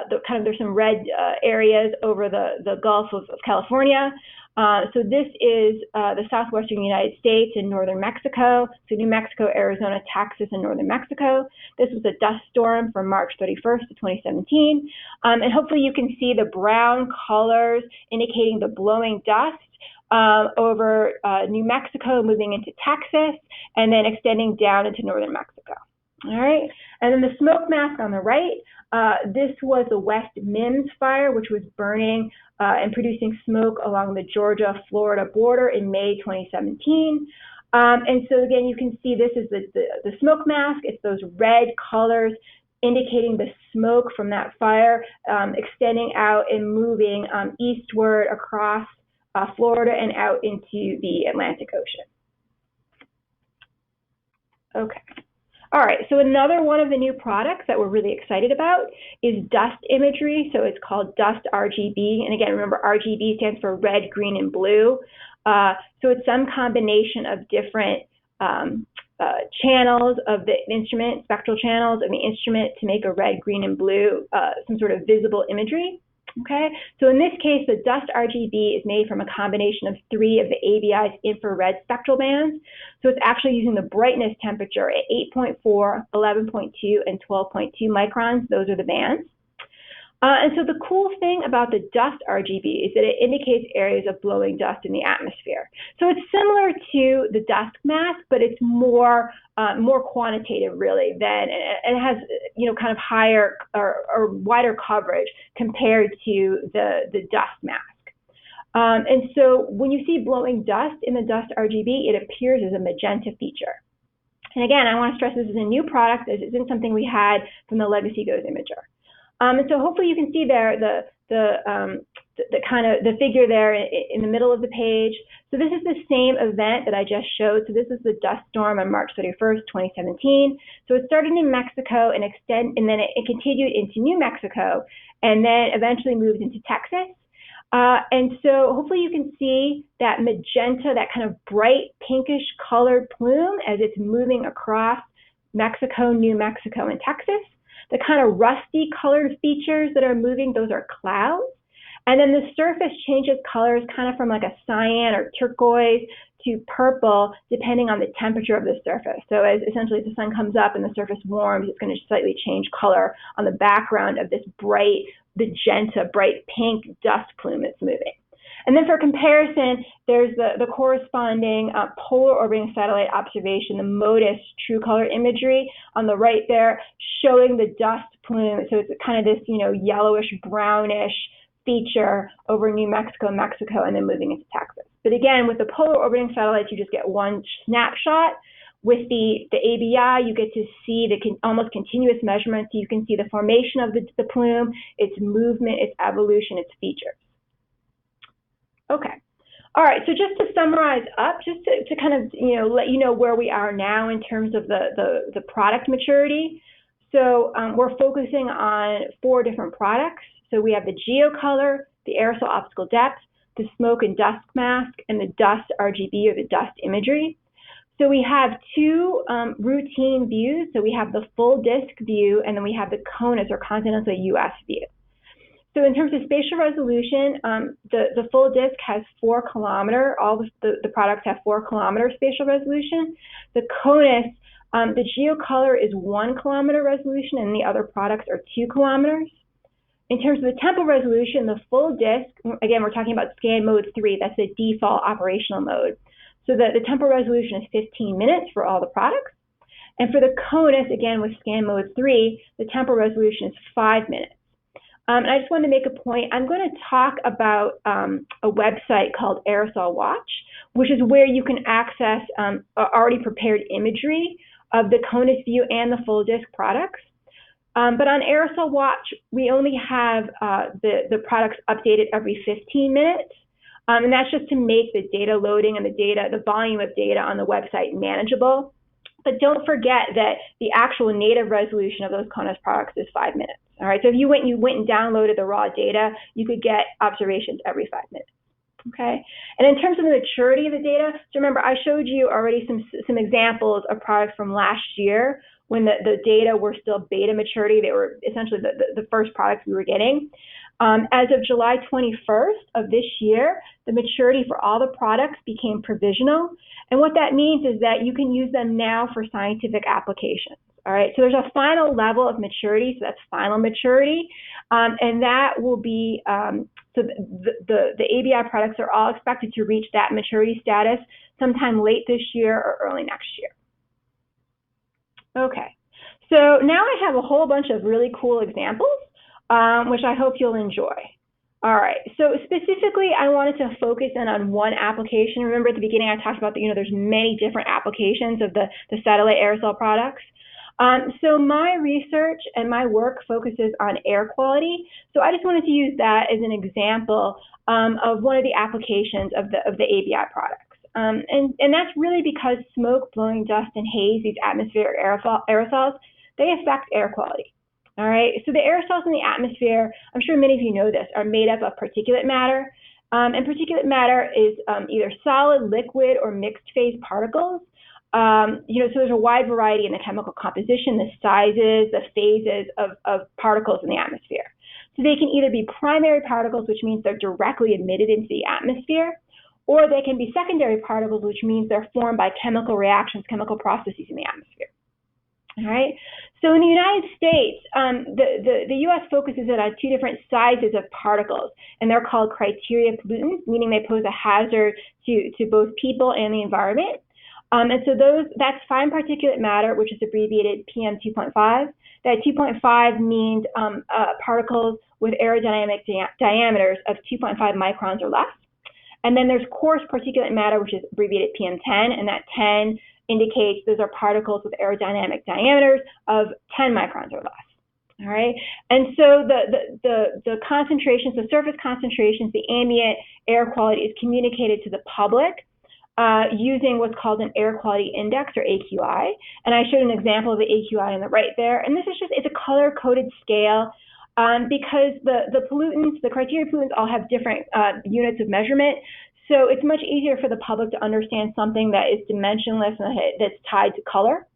there's some red areas over the Gulf of California. So this is the southwestern United States and northern Mexico. So New Mexico, Arizona, Texas, and northern Mexico. This was a dust storm from March 31st of 2017. And hopefully you can see the brown colors indicating the blowing dust over New Mexico, moving into Texas, and then extending down into northern Mexico. All right, and then the smoke mask on the right, this was the West Mims fire, which was burning and producing smoke along the Georgia-Florida border in May 2017. And so again, you can see this is the smoke mask. It's those red colors indicating the smoke from that fire extending out and moving eastward across Florida and out into the Atlantic Ocean. Okay. All right, so another one of the new products that we're really excited about is dust imagery. So it's called Dust RGB. And again, remember RGB stands for red, green, and blue. So it's some combination of different channels of the instrument, spectral channels of the instrument to make a red, green, and blue, some sort of visible imagery. Okay, so in this case, the dust RGB is made from a combination of 3 of the ABI's infrared spectral bands. So it's actually using the brightness temperature at 8.4, 11.2, and 12.2 microns. Those are the bands. And so the cool thing about the dust RGB is that it indicates areas of blowing dust in the atmosphere. So it's similar to the dust mask, but it's more quantitative really than, and it has kind of higher or wider coverage compared to the dust mask. And so when you see blowing dust in the dust RGB, it appears as a magenta feature. And again, I want to stress this is a new product. This isn't something we had from the Legacy Goes imager. And so hopefully you can see there the figure there in the middle of the page. So this is the same event that I just showed. So this is the dust storm on March 31st, 2017. So it started in Mexico and then it continued into New Mexico and then eventually moved into Texas. And so hopefully you can see that magenta, that kind of bright pinkish colored plume as it's moving across Mexico, New Mexico, and Texas. The kind of rusty colored features that are moving, those are clouds. And then the surface changes colors kind of from like a cyan or turquoise to purple, depending on the temperature of the surface. So as essentially the sun comes up and the surface warms, it's going to slightly change color on the background of this bright magenta, bright pink dust plume that's moving. And then for comparison, there's the corresponding polar orbiting satellite observation, the MODIS true color imagery on the right there, showing the dust plume. So it's kind of this, yellowish, brownish feature over New Mexico, Mexico, and then moving into Texas. But again, with the polar orbiting satellites, you just get one snapshot. With the ABI, you get to see the almost continuous measurements. So you can see the formation of the plume, its movement, its evolution, its features. Okay. All right. So just to summarize up, just to kind of let you know where we are now in terms of the product maturity. So we're focusing on 4 different products. So we have the GeoColor, the Aerosol Optical Depth, the Smoke and Dust Mask, and the Dust RGB or the Dust Imagery. So we have 2 routine views. So we have the full disk view, and then we have the CONUS or Continental US view. So in terms of spatial resolution, the full disk has 4 kilometer. All the products have 4 kilometer spatial resolution. The CONUS, the GeoColor is 1 kilometer resolution, and the other products are 2 kilometers. In terms of the temporal resolution, the full disk, again, we're talking about scan mode 3. That's the default operational mode. So the temporal resolution is 15 minutes for all the products. And for the CONUS, again, with scan mode 3, the temporal resolution is 5 minutes. And I just wanted to make a point. I'm going to talk about a website called Aerosol Watch, which is where you can access already prepared imagery of the CONUS view and the full disk products. But on Aerosol Watch, we only have the products updated every 15 minutes. And that's just to make the data loading and the volume of data on the website manageable. But don't forget that the actual native resolution of those CONUS products is 5 minutes. All right, so if you went and downloaded the raw data, you could get observations every 5 minutes. Okay, and in terms of the maturity of the data, so remember I showed you already some examples of products from last year when the data were still beta maturity. They were essentially the first products we were getting. As of July 21st of this year, the maturity for all the products became provisional. And what that means is that you can use them now for scientific applications. All right, so there's a final level of maturity, so that's final maturity. And that will be, so the ABI products are all expected to reach that maturity status sometime late this year or early next year. Okay, so now I have a whole bunch of really cool examples, which I hope you'll enjoy. All right, so specifically, I wanted to focus in on one application. Remember at the beginning I talked about that, there's many different applications of the satellite aerosol products. So my research and my work focuses on air quality. So I just wanted to use that as an example of one of the applications of the ABI products. And that's really because smoke, blowing dust, and haze, these atmospheric aerosols, they affect air quality. All right, so the aerosols in the atmosphere, I'm sure many of you know this, are made up of particulate matter. And particulate matter is either solid, liquid, or mixed phase particles. So there's a wide variety in the chemical composition, the sizes, the phases of particles in the atmosphere. So they can either be primary particles, which means they're directly emitted into the atmosphere, or they can be secondary particles, which means they're formed by chemical reactions, chemical processes in the atmosphere. All right. So in the United States, the U.S. focuses in on two different sizes of particles, and they're called criteria pollutants, meaning they pose a hazard to both people and the environment. And so that's fine particulate matter, which is abbreviated PM 2.5. That 2.5 means particles with aerodynamic diameters of 2.5 microns or less. And then there's coarse particulate matter, which is abbreviated PM 10, and that 10 indicates those are particles with aerodynamic diameters of 10 microns or less. All right, and so the concentrations, the surface concentrations, the ambient air quality is communicated to the public using what's called an air quality index, or AQI. And I showed an example of the AQI on the right there. And this is it's a color-coded scale because the pollutants, the criteria pollutants, all have different units of measurement. So it's much easier for the public to understand something that is dimensionless and that's tied to color.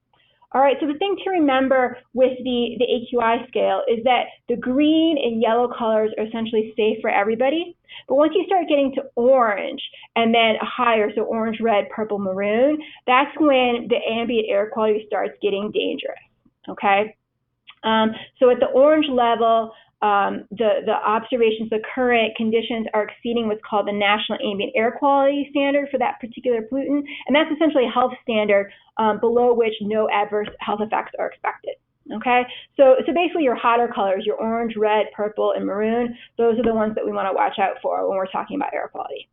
All right, so the thing to remember with the AQI scale is that the green and yellow colors are essentially safe for everybody. But once you start getting to orange and then higher, so orange, red, purple, maroon, that's when the ambient air quality starts getting dangerous, okay? So at the orange level, the observations, the current conditions are exceeding what's called the National Ambient Air Quality Standard for that particular pollutant, and that's essentially a health standard below which no adverse health effects are expected. Okay, so basically your hotter colors, your orange, red, purple, and maroon, those are the ones that we want to watch out for when we're talking about air quality.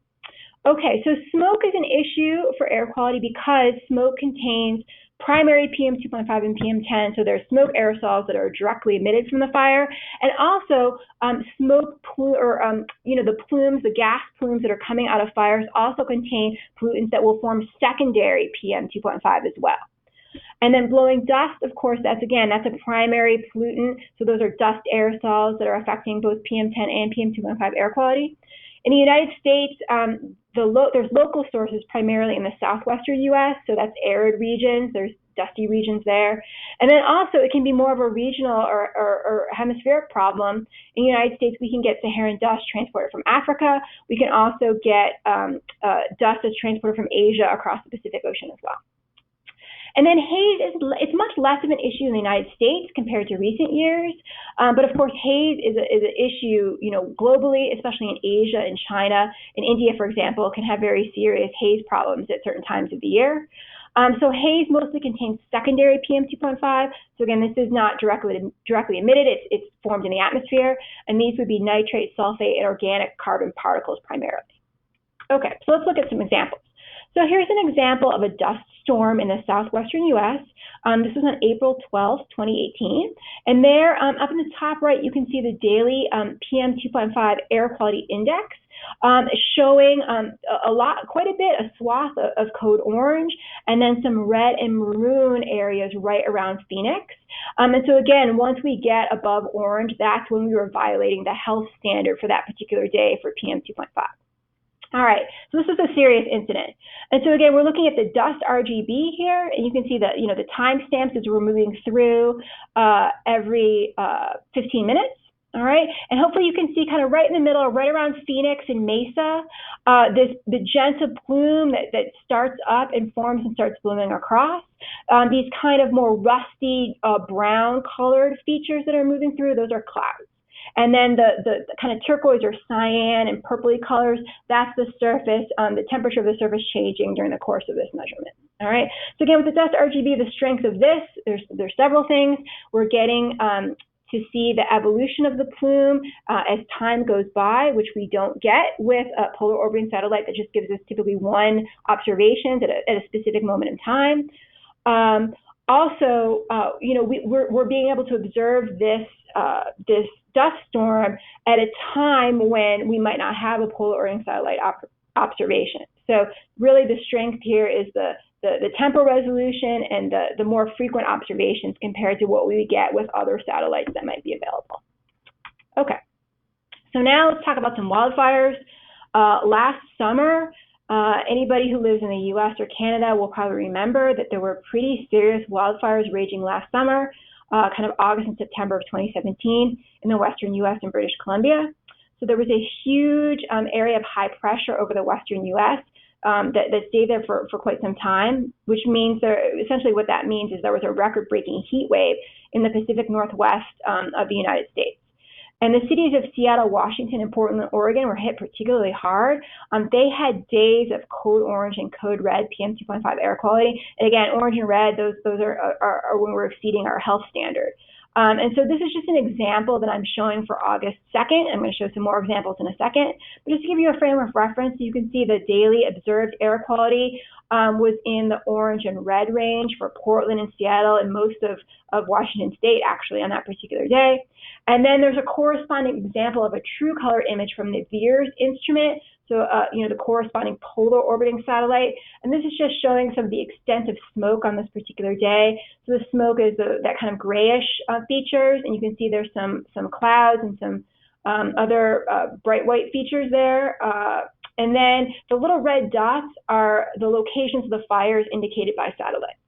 Okay, so smoke is an issue for air quality because smoke contains primary PM 2.5 and PM 10, so there's smoke aerosols that are directly emitted from the fire, and also the plumes, the gas plumes that are coming out of fires also contain pollutants that will form secondary PM 2.5 as well. And then blowing dust, of course, that's a primary pollutant, so those are dust aerosols that are affecting both PM 10 and PM 2.5 air quality. In the United States, there's local sources primarily in the southwestern U.S., so that's arid regions, there's dusty regions there. And then also it can be more of a regional or hemispheric problem. In the United States, we can get Saharan dust transported from Africa. We can also get dust that's transported from Asia across the Pacific Ocean as well. And then haze it's much less of an issue in the United States compared to recent years. But of course, haze is an issue, globally, especially in Asia and China. In India, for example, can have very serious haze problems at certain times of the year. So haze mostly contains secondary PM 2.5. So again, this is not directly emitted. It's formed in the atmosphere, and these would be nitrate, sulfate, and organic carbon particles primarily. Okay, so let's look at some examples. So here's an example of a dust storm in the southwestern U.S. This was on April 12, 2018. And there, up in the top right, you can see the daily PM 2.5 air quality index showing quite a bit, a swath of code orange, and then some red and maroon areas right around Phoenix. And so again, once we get above orange, that's when we were violating the health standard for that particular day for PM 2.5. All right, so this is a serious incident. And so again, we're looking at the dust RGB here, and you can see that, the timestamps as we're moving through every 15 minutes. All right, and hopefully you can see kind of right in the middle, right around Phoenix and Mesa, the magenta plume that starts up and forms and starts blooming across. These kind of more rusty brown colored features that are moving through, those are clouds. And then the kind of turquoise or cyan and purpley colors, that's the surface, the temperature of the surface changing during the course of this measurement. All right. So again, with the dust RGB, the strength of this, there's several things. We're getting to see the evolution of the plume as time goes by, which we don't get with a polar orbiting satellite that just gives us typically one observation at a specific moment in time. Also, we're being able to observe this dust storm at a time when we might not have a polar orbiting satellite observation. So really the strength here is the temporal resolution and the more frequent observations compared to what we would get with other satellites that might be available. Okay, so now let's talk about some wildfires. Last summer, anybody who lives in the US or Canada will probably remember that there were pretty serious wildfires raging last summer, kind of August and September of 2017 in the western US and British Columbia. So there was a huge area of high pressure over the western US that stayed there for quite some time, which means essentially what that means is there was a record-breaking heat wave in the Pacific Northwest of the United States. And the cities of Seattle, Washington, and Portland, Oregon were hit particularly hard. They had days of code orange and code red PM 2.5 air quality. And again, orange and red, those are when we're exceeding our health standard. And so this is just an example that I'm showing for August 2nd. I'm going to show some more examples in a second. But just to give you a frame of reference, you can see the daily observed air quality was in the orange and red range for Portland and Seattle and most of Washington State, actually, on that particular day. And then there's a corresponding example of a true color image from the VIIRS instrument, so the corresponding polar orbiting satellite. And this is just showing some of the extent of smoke on this particular day. So the smoke is that kind of grayish features, and you can see there's some clouds and some other bright white features there. And then the little red dots are the locations of the fires indicated by satellites.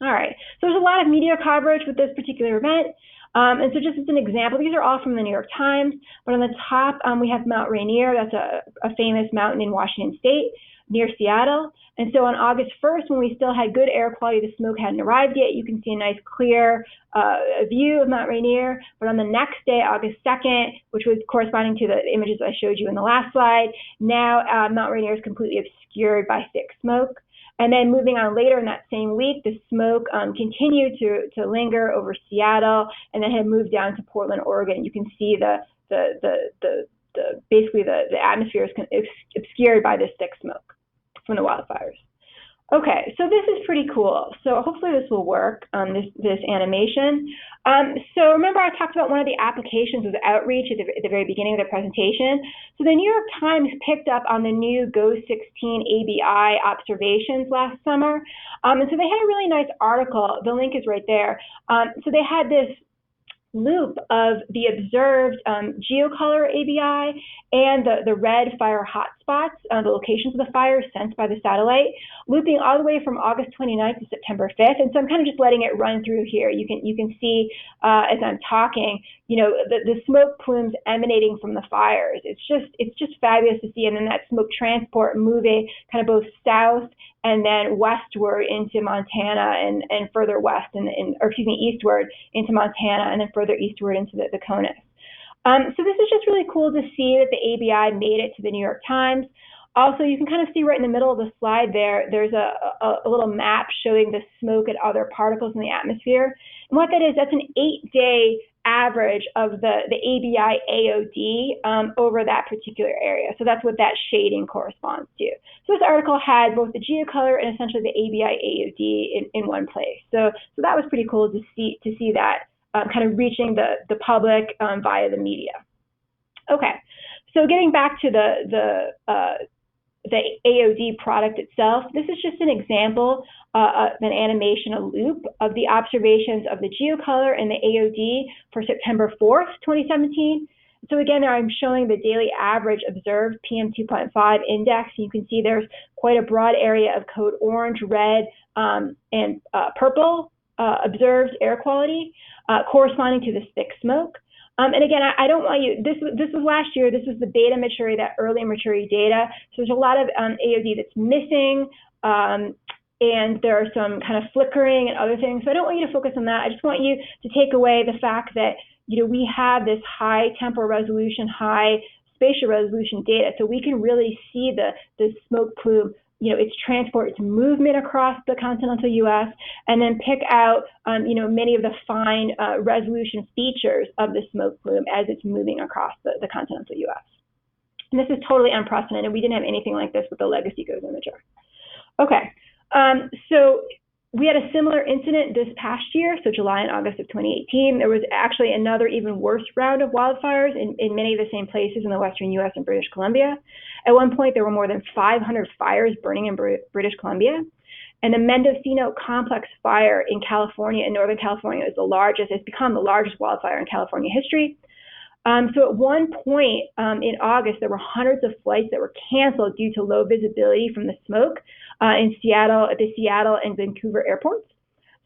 All right, so there's a lot of media coverage with this particular event. And so just as an example, these are all from the New York Times, but on the top we have Mount Rainier. That's a famous mountain in Washington State near Seattle. And so on August 1st, when we still had good air quality, the smoke hadn't arrived yet, you can see a nice clear view of Mount Rainier. But on the next day, August 2nd, which was corresponding to the images I showed you in the last slide, now Mount Rainier is completely obscured by thick smoke. And then moving on later in that same week, the smoke continued to linger over Seattle, and then had moved down to Portland, Oregon. You can see basically the atmosphere is obscured by this thick smoke from the wildfires. Okay, so this is pretty cool. So hopefully this will work, this animation. So remember I talked about one of the applications was outreach at the very beginning of the presentation. So the New York Times picked up on the new GO16 ABI observations last summer. And so they had a really nice article. The link is right there. So they had this loop of the observed geocolor ABI and the red fire hotspots, the locations of the fires sensed by the satellite, looping all the way from August 29th to September 5th. And so I'm kind of just letting it run through here. You can see as I'm talking, the smoke plumes emanating from the fires. It's just fabulous to see. And then that smoke transport moving kind of both south and then westward into Montana and further west, eastward into Montana, and then further eastward into the Dakotas. So this is just really cool to see that the ABI made it to the New York Times. Also, you can kind of see right in the middle of the slide there's a little map showing the smoke and other particles in the atmosphere. And what that is, that's an 8-day average of the ABI AOD over that particular area. So that's what that shading corresponds to. So this article had both the geocolor and essentially the ABI AOD in one place. So that was pretty cool to see that kind of reaching the public via the media. Okay, so getting back to the AOD product itself, this is just an example of an animation, a loop of the observations of the geocolor and the AOD for September 4th, 2017. So again, there I'm showing the daily average observed PM2.5 index. You can see there's quite a broad area of code orange, red, and purple observed air quality corresponding to this thick smoke. And again, I don't want you, this was last year, this was the beta maturity, that early maturity data. So there's a lot of AOD that's missing, and there are some kind of flickering and other things. So I don't want you to focus on that. I just want you to take away the fact that, we have this high temporal resolution, high spatial resolution data. So we can really see the smoke plume, its transport, its movement across the continental U.S., and then pick out, many of the fine resolution features of the smoke plume as it's moving across the continental U.S. And this is totally unprecedented. We didn't have anything like this with the legacy GOES imager. Okay, so we had a similar incident this past year, so July and August of 2018. There was actually another even worse round of wildfires in many of the same places in the western U.S. and British Columbia. At one point, there were more than 500 fires burning in British Columbia. And the Mendocino Complex fire in California, in Northern California, is the largest. It's become the largest wildfire in California history. So at one point in August, there were hundreds of flights that were canceled due to low visibility from the smoke in Seattle, at the Seattle and Vancouver airports.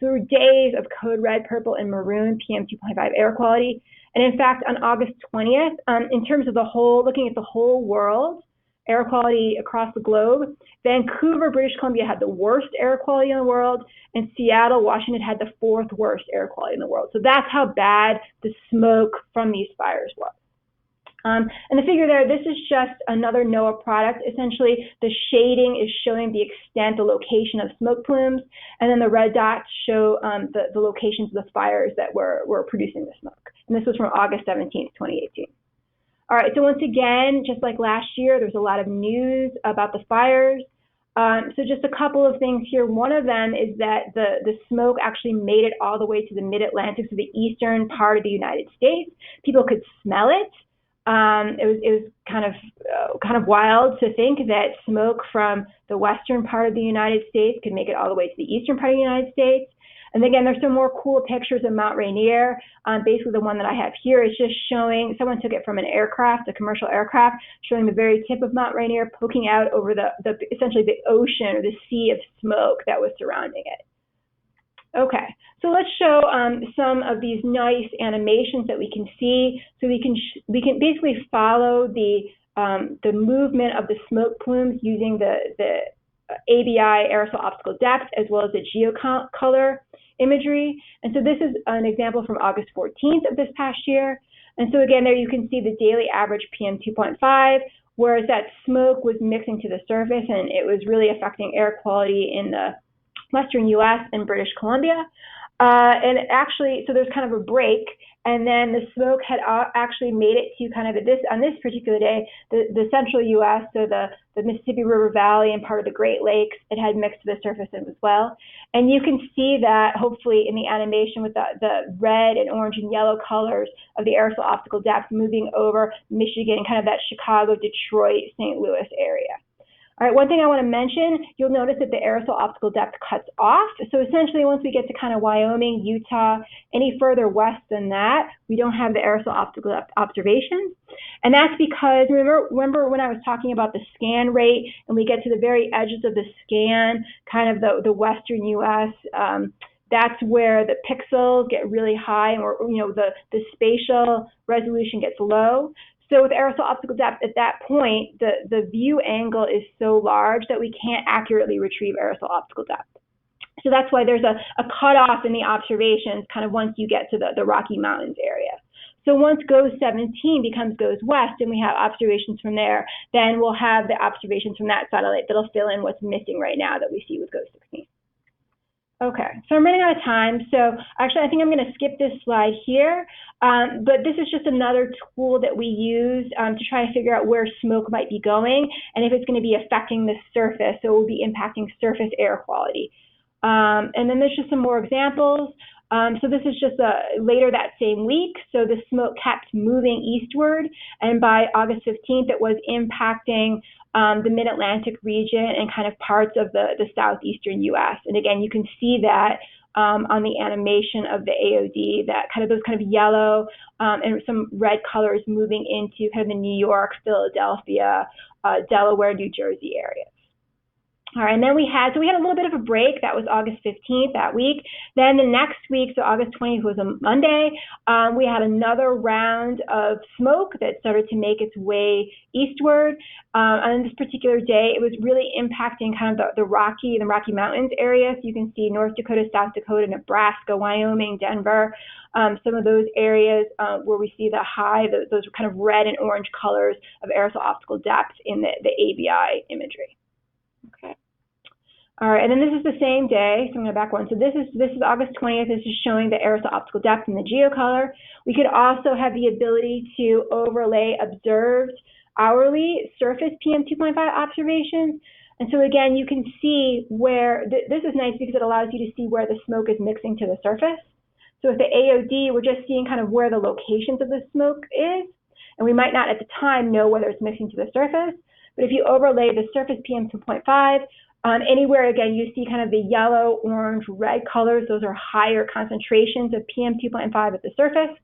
So there were days of code red, purple, and maroon PM2.5 air quality. And in fact, on August 20th, in terms of looking at the whole world, air quality across the globe, Vancouver, British Columbia had the worst air quality in the world, and Seattle, Washington had the 4th worst air quality in the world. So that's how bad the smoke from these fires was. And the figure there, this is just another NOAA product. Essentially, the shading is showing the extent, the location of smoke plumes, and then the red dots show the locations of the fires that were producing the smoke. And this was from August 17th, 2018. All right, so once again, just like last year, there's a lot of news about the fires. So just a couple of things here. One of them is that the smoke actually made it all the way to the mid-Atlantic, so the eastern part of the United States. People could smell it. It was kind of wild to think that smoke from the western part of the United States could make it all the way to the eastern part of the United States. And again, there's some more cool pictures of Mount Rainier. Basically, the one that I have here is just showing, someone took it from an aircraft, a commercial aircraft, showing the very tip of Mount Rainier poking out over essentially the ocean or the sea of smoke that was surrounding it. Okay, so let's show some of these nice animations that we can see. So we can basically follow the movement of the smoke plumes using the ABI aerosol optical depth as well as the geocolor imagery. And so this is an example from August 14th of this past year. And so again, there you can see the daily average PM2.5, whereas that smoke was mixing to the surface and it was really affecting air quality in the western U.S. and British Columbia. And actually, so there's kind of a break, and then the smoke had actually made it to kind of on this particular day, the central U.S., so the Mississippi River Valley and part of the Great Lakes, it had mixed to the surface as well. And you can see that hopefully in the animation with the red and orange and yellow colors of the aerosol optical depth moving over Michigan, kind of that Chicago, Detroit, St. Louis area. All right, one thing I want to mention, you'll notice that the aerosol optical depth cuts off. So essentially, once we get to kind of Wyoming, Utah, any further west than that, we don't have the aerosol optical depth observations. And that's because, remember when I was talking about the scan rate, and we get to the very edges of the scan, kind of the western U.S., that's where the pixels get really high, or the spatial resolution gets low. So with aerosol optical depth, at that point, the view angle is so large that we can't accurately retrieve aerosol optical depth. So that's why there's a cutoff in the observations kind of once you get to the Rocky Mountains area. So once GOES 17 becomes GOES West and we have observations from there, then we'll have the observations from that satellite that'll fill in what's missing right now that we see with GOES 16. Okay, so I'm running out of time. So actually, I think I'm going to skip this slide here. But this is just another tool that we use to try to figure out where smoke might be going and if it's going to be affecting the surface. So it will be impacting surface air quality. And then there's just some more examples. So this is just later that same week. So the smoke kept moving eastward, and by August 15th, it was impacting the Mid-Atlantic region and kind of parts of the southeastern U.S. And again, you can see that on the animation of the AOD, that those kind of yellow and some red colors moving into kind of the New York, Philadelphia, Delaware, New Jersey areas. All right, and then we had a little bit of a break. That was August 15th that week. Then the next week, so August 20th was a Monday, we had another round of smoke that started to make its way eastward. On this particular day, it was really impacting kind of the Rocky Mountains area. So you can see North Dakota, South Dakota, Nebraska, Wyoming, Denver, some of those areas where we see the high, those kind of red and orange colors of aerosol optical depth in the ABI imagery. Okay. All right, and then this is the same day, so I'm going to back one. So this is August 20th. This is showing the aerosol optical depth in the geocolor. We could also have the ability to overlay observed hourly surface PM2.5 observations. And so again, you can see where, this is nice because it allows you to see where the smoke is mixing to the surface. So with the AOD, we're just seeing kind of where the locations of the smoke is, and we might not at the time know whether it's mixing to the surface. But if you overlay the surface PM2.5, anywhere, again, you see kind of the yellow, orange, red colors. Those are higher concentrations of PM2.5 at the surface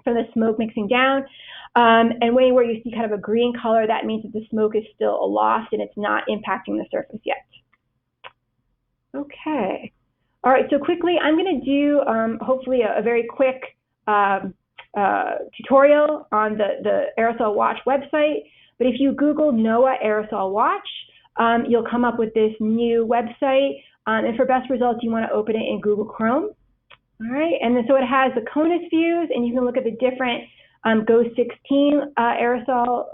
from the smoke mixing down. And anywhere you see kind of a green color, that means that the smoke is still aloft and it's not impacting the surface yet. Okay. All right, so quickly, I'm going to do hopefully a very quick tutorial on the Aerosol Watch website. But if you Google NOAA Aerosol Watch, you'll come up with this new website, and for best results, you want to open it in Google Chrome. All right, and then so it has the CONUS views, and you can look at the different GOES 16 aerosol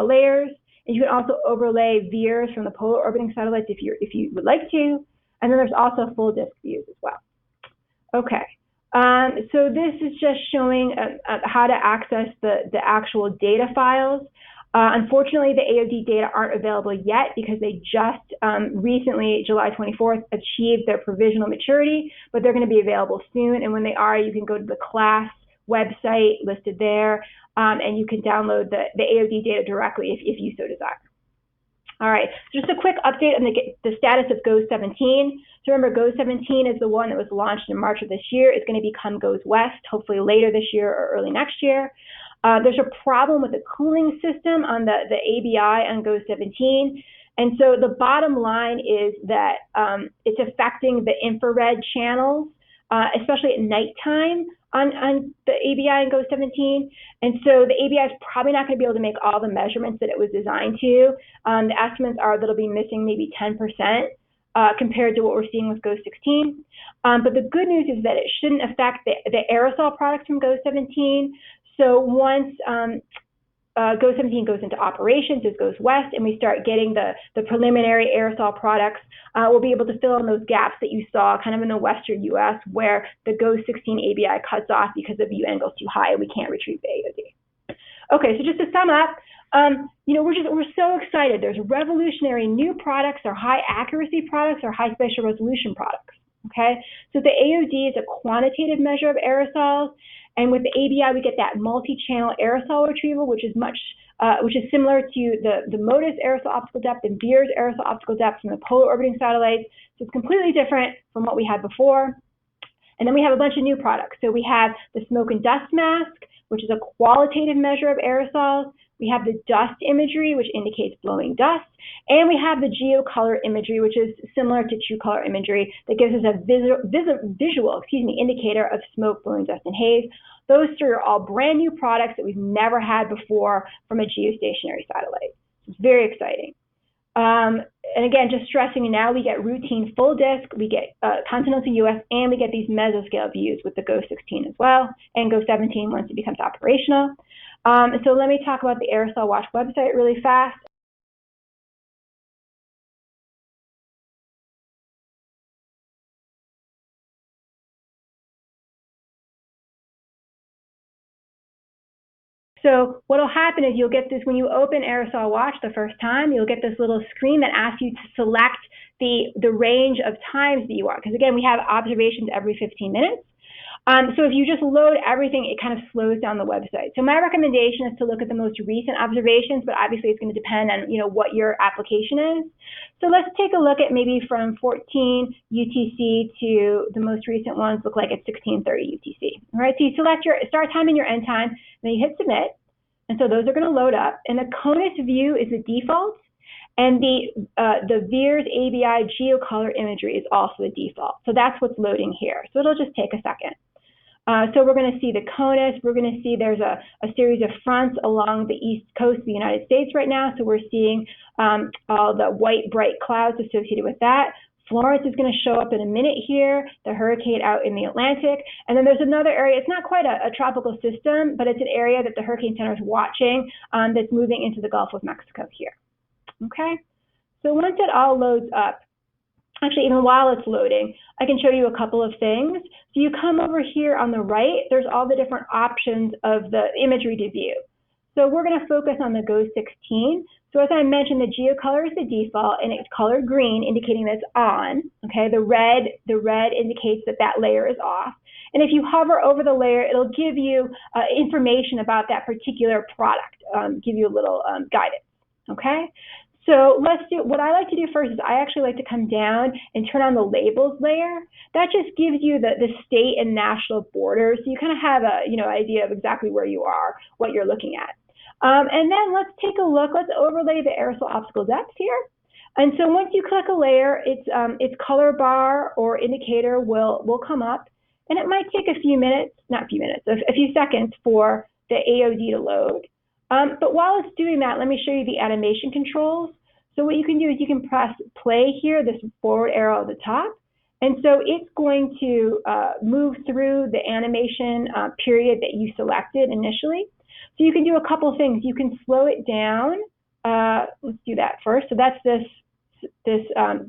layers, and you can also overlay VIIRs from the polar orbiting satellites if you would like to, and then there's also full disk views as well. Okay, so this is just showing how to access the actual data files. Unfortunately, the AOD data aren't available yet because they just recently, July 24th, achieved their provisional maturity, but they're going to be available soon. And when they are, you can go to the class website listed there, and you can download the AOD data directly if you so desire. All right, just a quick update on the status of GOES 17. So remember, GOES 17 is the one that was launched in March of this year. It's going to become GOES West, hopefully later this year or early next year. There's a problem with the cooling system on the ABI on GOES 17. And so the bottom line is that it's affecting the infrared channels, especially at nighttime on the ABI and GOES 17. And so the ABI is probably not going to be able to make all the measurements that it was designed to. The estimates are that it'll be missing maybe 10% compared to what we're seeing with GOES 16. But the good news is that it shouldn't affect the aerosol products from GOES 17. So once GOES 17 goes into operations as GOES West, and we start getting the preliminary aerosol products, we'll be able to fill in those gaps that you saw kind of in the western U.S. where the GOES 16 ABI cuts off because the view angle is too high and we can't retrieve the AOD. Okay, so just to sum up, we're so excited. There's revolutionary new products, or high accuracy products, or high spatial resolution products. Okay, so the AOD is a quantitative measure of aerosols. And with the ABI, we get that multi-channel aerosol retrieval, which is similar to the MODIS aerosol optical depth and VIIRS aerosol optical depth from the polar orbiting satellites. So it's completely different from what we had before. And then we have a bunch of new products. So we have the smoke and dust mask, which is a qualitative measure of aerosols. We have the dust imagery, which indicates blowing dust. And we have the geocolor imagery, which is similar to true color imagery that gives us a visual indicator of smoke, blowing dust, and haze. Those three are all brand new products that we've never had before from a geostationary satellite. It's very exciting. And again, just stressing, now we get routine full disk, we get continental US, and we get these mesoscale views with the GO16 as well, and GO17 once it becomes operational. So let me talk about the Aerosol Watch website really fast. So what will happen is you'll get this, when you open Aerosol Watch the first time, you'll get this little screen that asks you to select the range of times that you want. Because again, we have observations every 15 minutes. So if you just load everything, it kind of slows down the website. So my recommendation is to look at the most recent observations, but obviously it's going to depend on what your application is. So let's take a look at maybe from 14 UTC to the most recent ones look like it's 1630 UTC. All right, so you select your start time and your end time, then you hit submit, and so those are going to load up. And the CONUS view is the default, and the VIIRS ABI geocolor imagery is also the default. So that's what's loading here. So it'll just take a second. So we're going to see the CONUS. We're going to see there's a series of fronts along the east coast of the United States right now. So we're seeing all the white, bright clouds associated with that. Florence is going to show up in a minute here, the hurricane out in the Atlantic. And then there's another area, it's not quite a tropical system, but it's an area that the Hurricane Center is watching that's moving into the Gulf of Mexico here. Okay, so once it all loads up, actually, even while it's loading, I can show you a couple of things. So you come over here on the right, there's all the different options of the imagery to view. So we're going to focus on the GO16. So as I mentioned, the geocolor is the default, and it's colored green, indicating that it's on. Okay, the red indicates that that layer is off. And if you hover over the layer, it'll give you information about that particular product, give you a little guidance. Okay. So let's do, what I like to do first is I actually like to come down and turn on the labels layer. That just gives you the state and national borders. So you kind of have a idea of exactly where you are, what you're looking at. And then let's take a look, let's overlay the aerosol optical depth here. And so once you click a layer, its color bar or indicator will come up, and it might take a few minutes, not a few minutes, a few seconds for the AOD to load. But while it's doing that, let me show you the animation controls. So what you can do is you can press play here, this forward arrow at the top. And so it's going to move through the animation period that you selected initially. So you can do a couple things. You can slow it down. Let's do that first. So that's this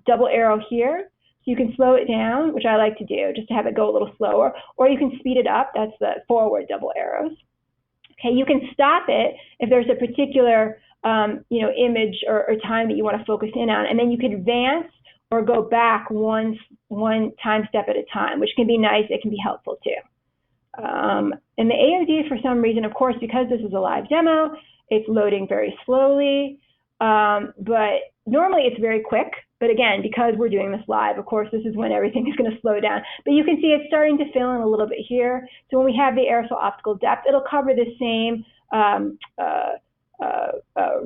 double arrow here. So you can slow it down, which I like to do, just to have it go a little slower. Or you can speed it up. That's the forward double arrows. Okay, you can stop it if there's a particular image or time that you want to focus in on, and then you can advance or go back one time step at a time, which can be nice. It can be helpful too. And the AOD, for some reason, of course, because this is a live demo, it's loading very slowly. But normally it's very quick. But again, because we're doing this live, of course, this is when everything is going to slow down. But you can see it's starting to fill in a little bit here. So when we have the aerosol optical depth, it'll cover the same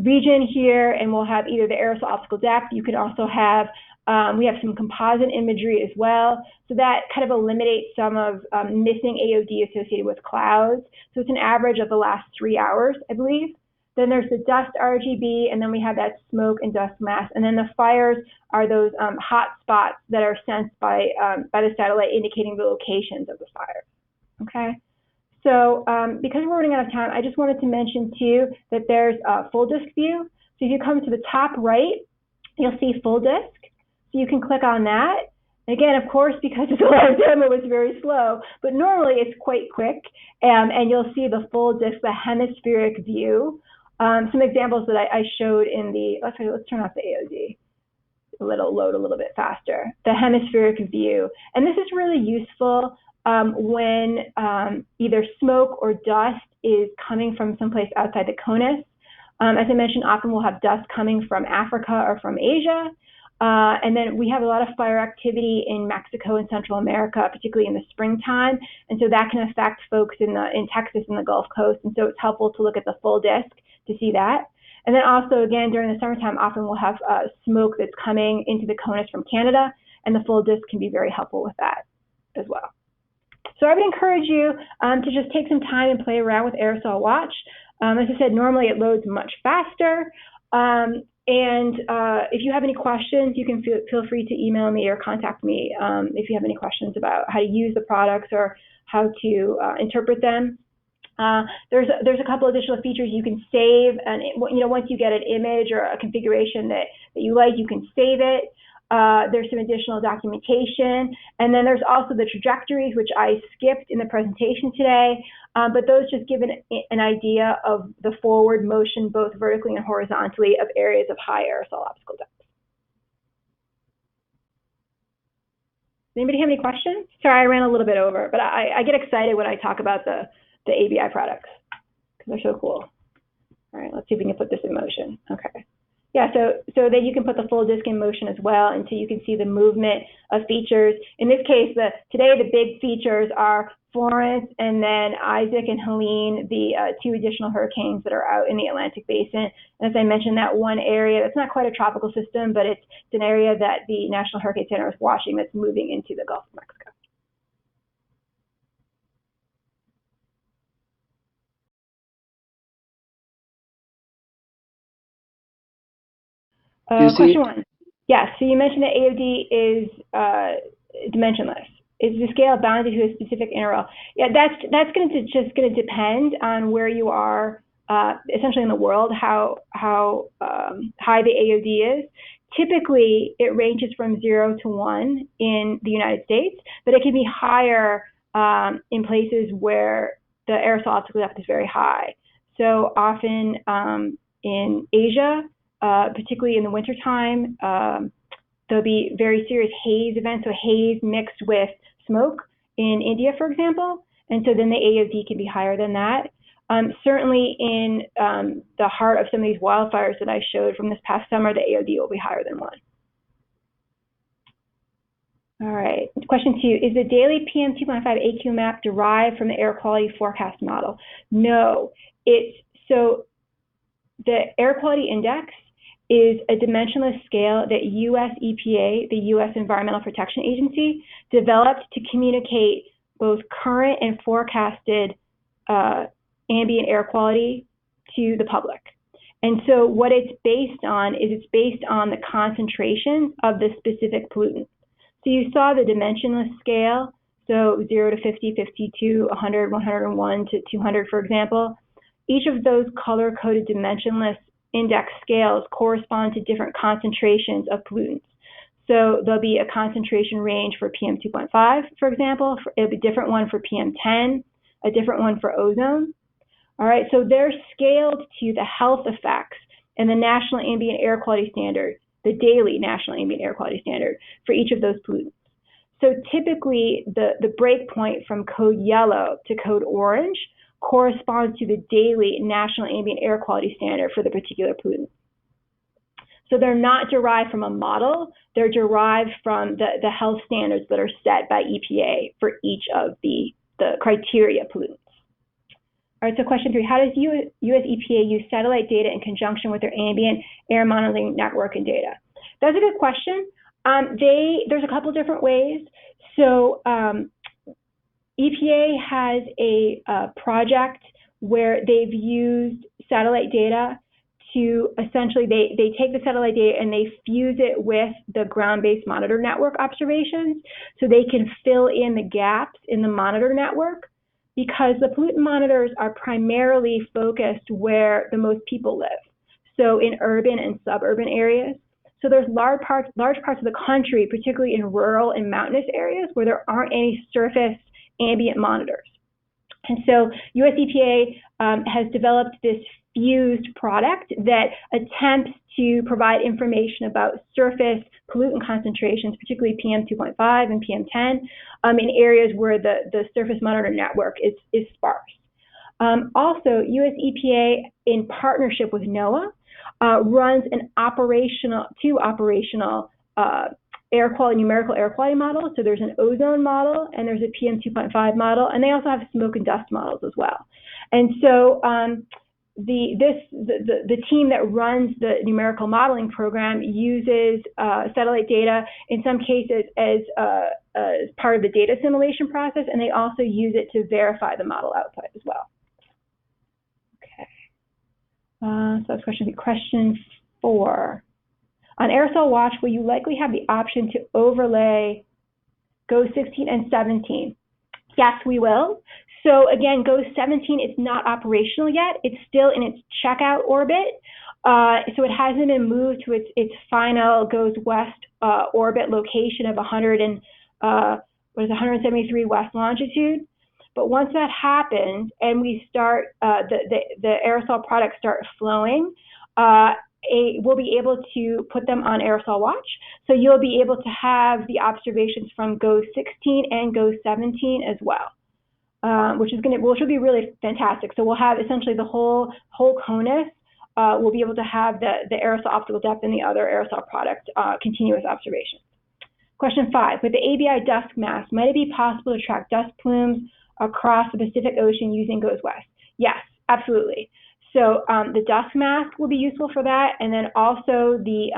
region here, and we'll have either the aerosol optical depth. You can also have, we have some composite imagery as well. So that kind of eliminates some of missing AOD associated with clouds. So it's an average of the last 3 hours, I believe. Then there's the dust RGB, and then we have that smoke and dust mass. And then the fires are those hot spots that are sensed by the satellite, indicating the locations of the fires. Okay. So because we're running out of time, I just wanted to mention too that there's a full disk view. So if you come to the top right, you'll see full disk. So you can click on that. Again, of course, because it's a live demo, it's very slow, but normally it's quite quick. And you'll see the full disk, the hemispheric view. Some examples that I showed in the, let's turn off the AOD. It'll load a little bit faster. The hemispheric view. And this is really useful when either smoke or dust is coming from someplace outside the CONUS. As I mentioned, often we'll have dust coming from Africa or from Asia. And then we have a lot of fire activity in Mexico and Central America, particularly in the springtime. And so that can affect folks in Texas and the Gulf Coast. And so it's helpful to look at the full disk to see that. And then also, again, during the summertime, often we'll have smoke that's coming into the CONUS from Canada, and the full disk can be very helpful with that as well. So I would encourage you to just take some time and play around with Aerosol Watch. As I said, normally it loads much faster. If you have any questions, you can feel free to email me or contact me if you have any questions about how to use the products or how to interpret them. There's a couple additional features you can save, and once you get an image or a configuration that you like, you can save it. There's some additional documentation, and then there's also the trajectories, which I skipped in the presentation today, but those just give an idea of the forward motion, both vertically and horizontally, of areas of high aerosol obstacle depth. Does anybody have any questions? Sorry, I ran a little bit over, but I get excited when I talk about the ABI products because they're so cool. All right, let's see if we can put this in motion. Okay. Yeah, so that you can put the full disk in motion as well, and so you can see the movement of features. In this case, today the big features are Florence and then Isaac and Helene, the two additional hurricanes that are out in the Atlantic Basin. And as I mentioned, that one area, that's not quite a tropical system, but it's an area that the National Hurricane Center is watching that's moving into the Gulf of Mexico. Question one. Yes, so you mentioned that AOD is dimensionless. Is the scale bounded to a specific interval? Yeah, that's just going to depend on where you are, essentially in the world, how high the AOD is. Typically, it ranges from 0 to 1 in the United States, but it can be higher in places where the aerosol obstacle depth is very high. So often in Asia, particularly in the wintertime, there'll be very serious haze events, so haze mixed with smoke in India, for example, and so then the AOD can be higher than that. Certainly in the heart of some of these wildfires that I showed from this past summer, the AOD will be higher than 1. All right, question 2, is the daily PM 2.5 AQ map derived from the air quality forecast model? No, so the air quality index is a dimensionless scale that US EPA, the US Environmental Protection Agency, developed to communicate both current and forecasted ambient air quality to the public. And so what it's based on is it's based on the concentration of the specific pollutant. So you saw the dimensionless scale, so 0 to 50, 52, 100, 101 to 200, for example. Each of those color-coded dimensionless index scales correspond to different concentrations of pollutants. So there'll be a concentration range for PM 2.5, for example. It'll be a different one for PM 10, a different one for ozone. All right, so they're scaled to the health effects and the National Ambient Air Quality Standard, the daily National Ambient Air Quality Standard for each of those pollutants. So typically, the break point from code yellow to code orange corresponds to the daily National Ambient Air Quality Standard for the particular pollutant. So they're not derived from a model, they're derived from the health standards that are set by EPA for each of the criteria pollutants. All right, so question 3, how does US EPA use satellite data in conjunction with their ambient air monitoring network and data? That's a good question. There's a couple different ways. So EPA has a project where they've used satellite data to essentially, they take the satellite data and they fuse it with the ground-based monitor network observations so they can fill in the gaps in the monitor network, because the pollutant monitors are primarily focused where the most people live, so in urban and suburban areas. So there's large parts of the country, particularly in rural and mountainous areas, where there aren't any surface ambient monitors. And so US EPA has developed this fused product that attempts to provide information about surface pollutant concentrations, particularly PM 2.5 and PM 10, in areas where the surface monitor network is sparse. Also, US EPA, in partnership with NOAA, runs two operational numerical air quality models. So there's an ozone model and there's a PM 2.5 model, and they also have smoke and dust models as well. And so the team that runs the numerical modeling program uses satellite data in some cases as part of the data assimilation process, and they also use it to verify the model output as well. Okay. So that's question 4. On Aerosol Watch, will you likely have the option to overlay GOES 16 and 17? Yes, we will. So again, GOES 17 is not operational yet. It's still in its checkout orbit. So it hasn't been moved to its final GOES West orbit location of 173 west longitude. But once that happens and we start, the aerosol products start flowing, we'll be able to put them on Aerosol Watch. So you'll be able to have the observations from GOES 16 and GOES 17 as well, which will be really fantastic. So we'll have essentially the whole CONUS. We'll be able to have the aerosol optical depth and the other aerosol product continuous observations. Question 5, with the ABI dust mask, might it be possible to track dust plumes across the Pacific Ocean using GOES West? Yes, absolutely. So the dust mask will be useful for that, and then also the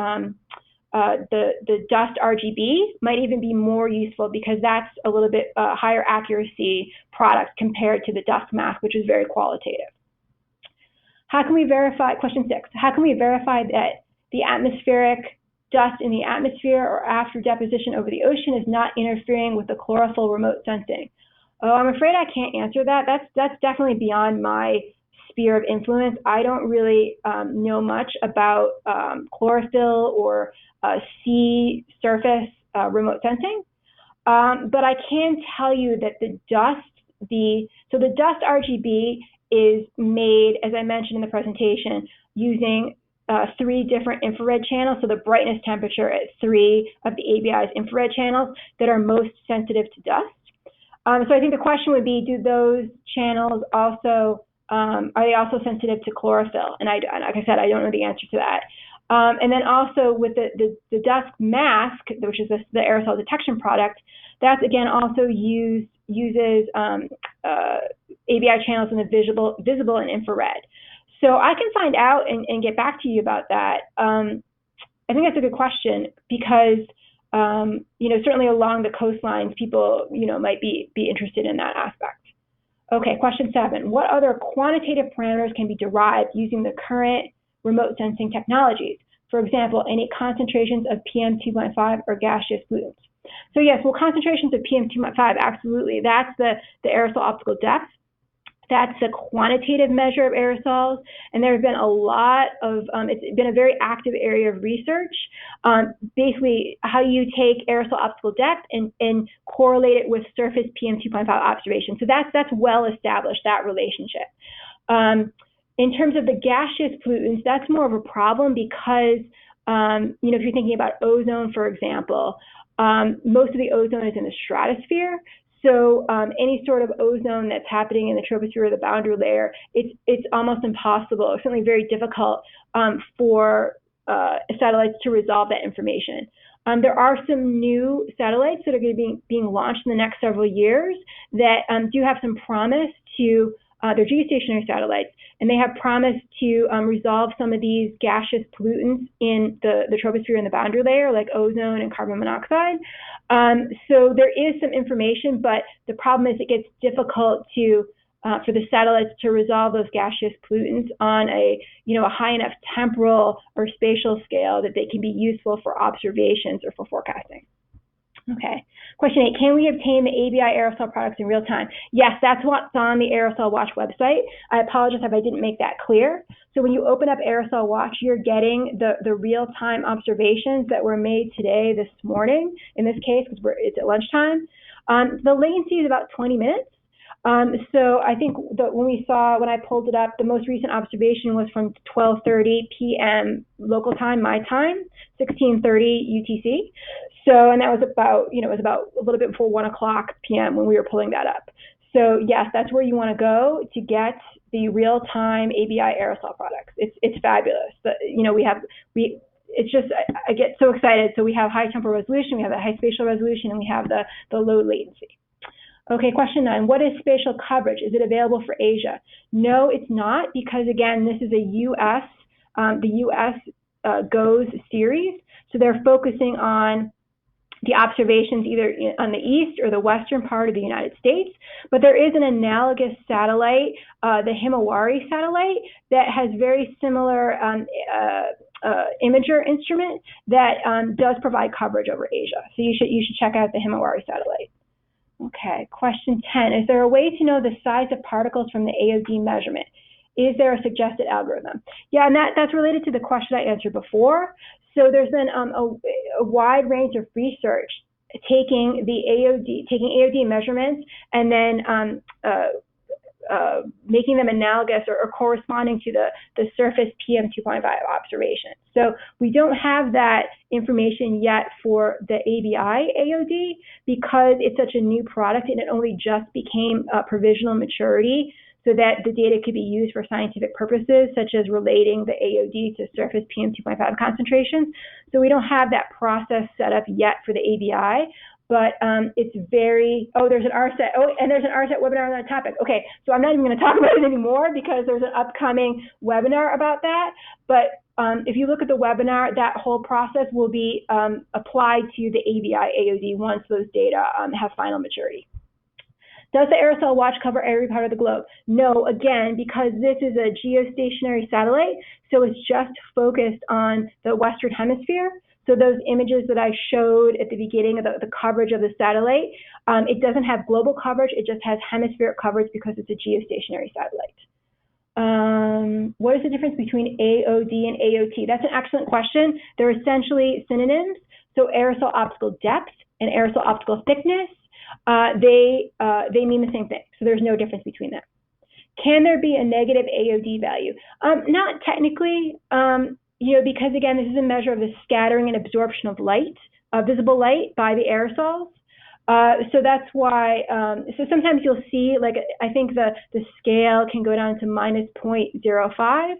dust RGB might even be more useful because that's a little bit higher accuracy product compared to the dust mask, which is very qualitative. How can we verify, question 6, how can we verify that the atmospheric dust in the atmosphere or after deposition over the ocean is not interfering with the chlorophyll remote sensing? Oh, I'm afraid I can't answer that. That's definitely beyond my sphere of influence. I don't really know much about chlorophyll or sea surface remote sensing, but I can tell you that the dust RGB is made, as I mentioned in the presentation, using 3 different infrared channels, so the brightness temperature at 3 of the ABI's infrared channels that are most sensitive to dust. So I think the question would be, do those channels also are they also sensitive to chlorophyll? And like I said, I don't know the answer to that. And then also with the dust mask, which is the aerosol detection product, that's again also uses ABI channels in the visible and infrared. So I can find out and get back to you about that. I think that's a good question because certainly along the coastlines, people might be interested in that aspect. Okay, question 7. What other quantitative parameters can be derived using the current remote sensing technologies? For example, any concentrations of PM2.5 or gaseous pollutants? So yes, well, concentrations of PM2.5, absolutely. That's the aerosol optical depth. That's a quantitative measure of aerosols, and there have been a lot of, it's been a very active area of research. Basically, how you take aerosol optical depth and correlate it with surface PM2.5 observation. So that's well established, that relationship. In terms of the gaseous pollutants, that's more of a problem because, if you're thinking about ozone, for example, most of the ozone is in the stratosphere. So any sort of ozone that's happening in the troposphere or the boundary layer, it's almost impossible, or certainly very difficult for satellites to resolve that information. There are some new satellites that are going to be being launched in the next several years that do have some promise to, they're geostationary satellites, and they have promise to resolve some of these gaseous pollutants in the troposphere and the boundary layer, like ozone and carbon monoxide. So there is some information, but the problem is it gets difficult to for the satellites to resolve those gaseous pollutants on a high enough temporal or spatial scale that they can be useful for observations or for forecasting. Okay. Question 8, can we obtain the ABI aerosol products in real time? Yes, that's what's on the Aerosol Watch website. I apologize if I didn't make that clear. So when you open up Aerosol Watch, you're getting the real-time observations that were made today, this morning, in this case, because it's at lunchtime. The latency is about 20 minutes. So I think that when I pulled it up, the most recent observation was from 12:30 p.m. local time, my time, 16:30 UTC. So, and that was about, it was about a little bit before 1 o'clock p.m. when we were pulling that up. So yes, that's where you want to go to get the real-time ABI aerosol products. It's fabulous. But it's just, I get so excited. So we have high temporal resolution, we have the high spatial resolution, and we have the low latency. Okay, question 9. What is spatial coverage? Is it available for Asia? No, it's not, because again, this is a the U.S. GOES series, so they're focusing on the observations either on the east or the western part of the United States. But there is an analogous satellite, the Himawari satellite, that has very similar imager instrument that does provide coverage over Asia. So you should check out the Himawari satellite. Okay, question 10. Is there a way to know the size of particles from the AOD measurement? Is there a suggested algorithm? Yeah, and that's related to the question I answered before. So there's been a wide range of research taking AOD measurements and then making them analogous or corresponding to the surface PM2.5 observations. So we don't have that information yet for the ABI AOD because it's such a new product and it only just became provisional maturity, so that the data could be used for scientific purposes, such as relating the AOD to surface PM2.5 concentrations. So we don't have that process set up yet for the ABI, but it's very, there's an ARSET, and there's an ARSET webinar on that topic. Okay, so I'm not even gonna talk about it anymore because there's an upcoming webinar about that, but if you look at the webinar, that whole process will be applied to the ABI AOD once those data have final maturity. Does the Aerosol watch cover every part of the globe? No, again, because this is a geostationary satellite, so it's just focused on the Western Hemisphere. So those images that I showed at the beginning of the coverage of the satellite, it doesn't have global coverage, it just has hemispheric coverage because it's a geostationary satellite. What is the difference between AOD and AOT? That's an excellent question. They're essentially synonyms. So aerosol optical depth and aerosol optical thickness, they mean the same thing. So there's no difference between them. Can there be a negative AOD value? Not technically, because again, this is a measure of the scattering and absorption of light, visible light by the aerosols. So that's why, so sometimes you'll see, like, I think the scale can go down to minus 0.05.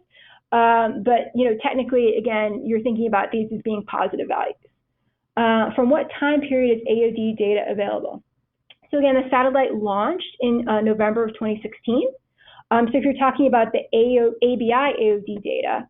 But, technically, again, you're thinking about these as being positive values. From what time period is AOD data available? So again, the satellite launched in November of 2016. So if you're talking about the ABI AOD data,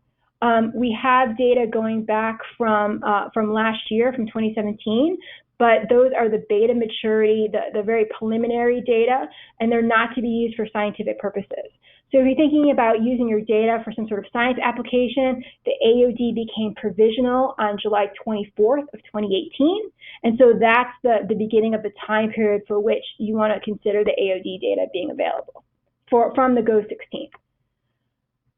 we have data going back from last year, from 2017, but those are the beta maturity, the very preliminary data, and they're not to be used for scientific purposes. So if you're thinking about using your data for some sort of science application, the AOD became provisional on July 24th of 2018. And so that's the beginning of the time period for which you want to consider the AOD data being available from the GOES 16.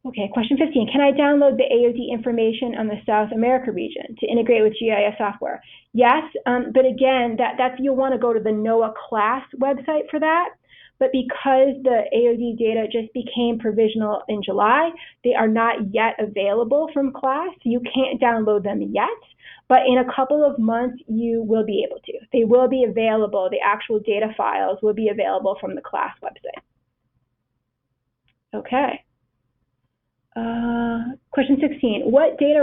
Okay, question 15. Can I download the AOD information on the South America region to integrate with GIS software? Yes, but again, that's you'll want to go to the NOAA class website for that. But because the AOD data just became provisional in July, they are not yet available from class. You can't download them yet, but in a couple of months, you will be able to. They will be available. The actual data files will be available from the class website. Okay. Question 16. What data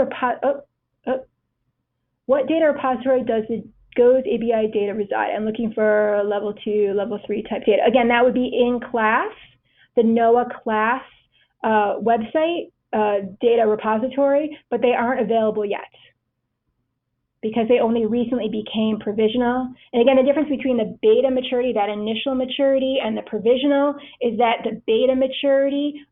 repository does the GOES ABI data reside? I'm looking for level 2, level 3 type data. Again, that would be in class, the NOAA class website data repository, but they aren't available yet because they only recently became provisional. And again, the difference between the beta maturity, that initial maturity, and the provisional is that the beta maturity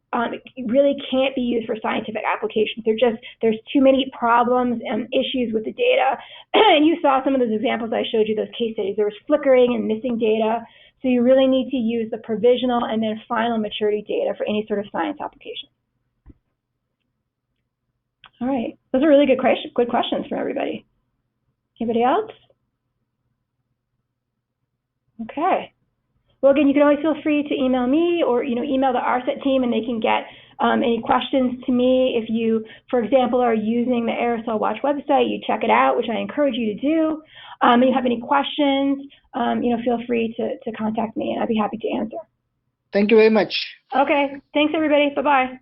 really can't be used for scientific applications. There's too many problems and issues with the data. And you saw some of those examples I showed you, those case studies. There was flickering and missing data. So you really need to use the provisional and then final maturity data for any sort of science application. All right, those are really good questions from everybody. Anybody else? Okay. Well, again, you can always feel free to email me or email the ARSET team, and they can get any questions to me. If you, for example, are using the Aerosol Watch website, you check it out, which I encourage you to do. If you have any questions, feel free to contact me, and I'd be happy to answer. Thank you very much. Okay. Thanks, everybody. Bye-bye.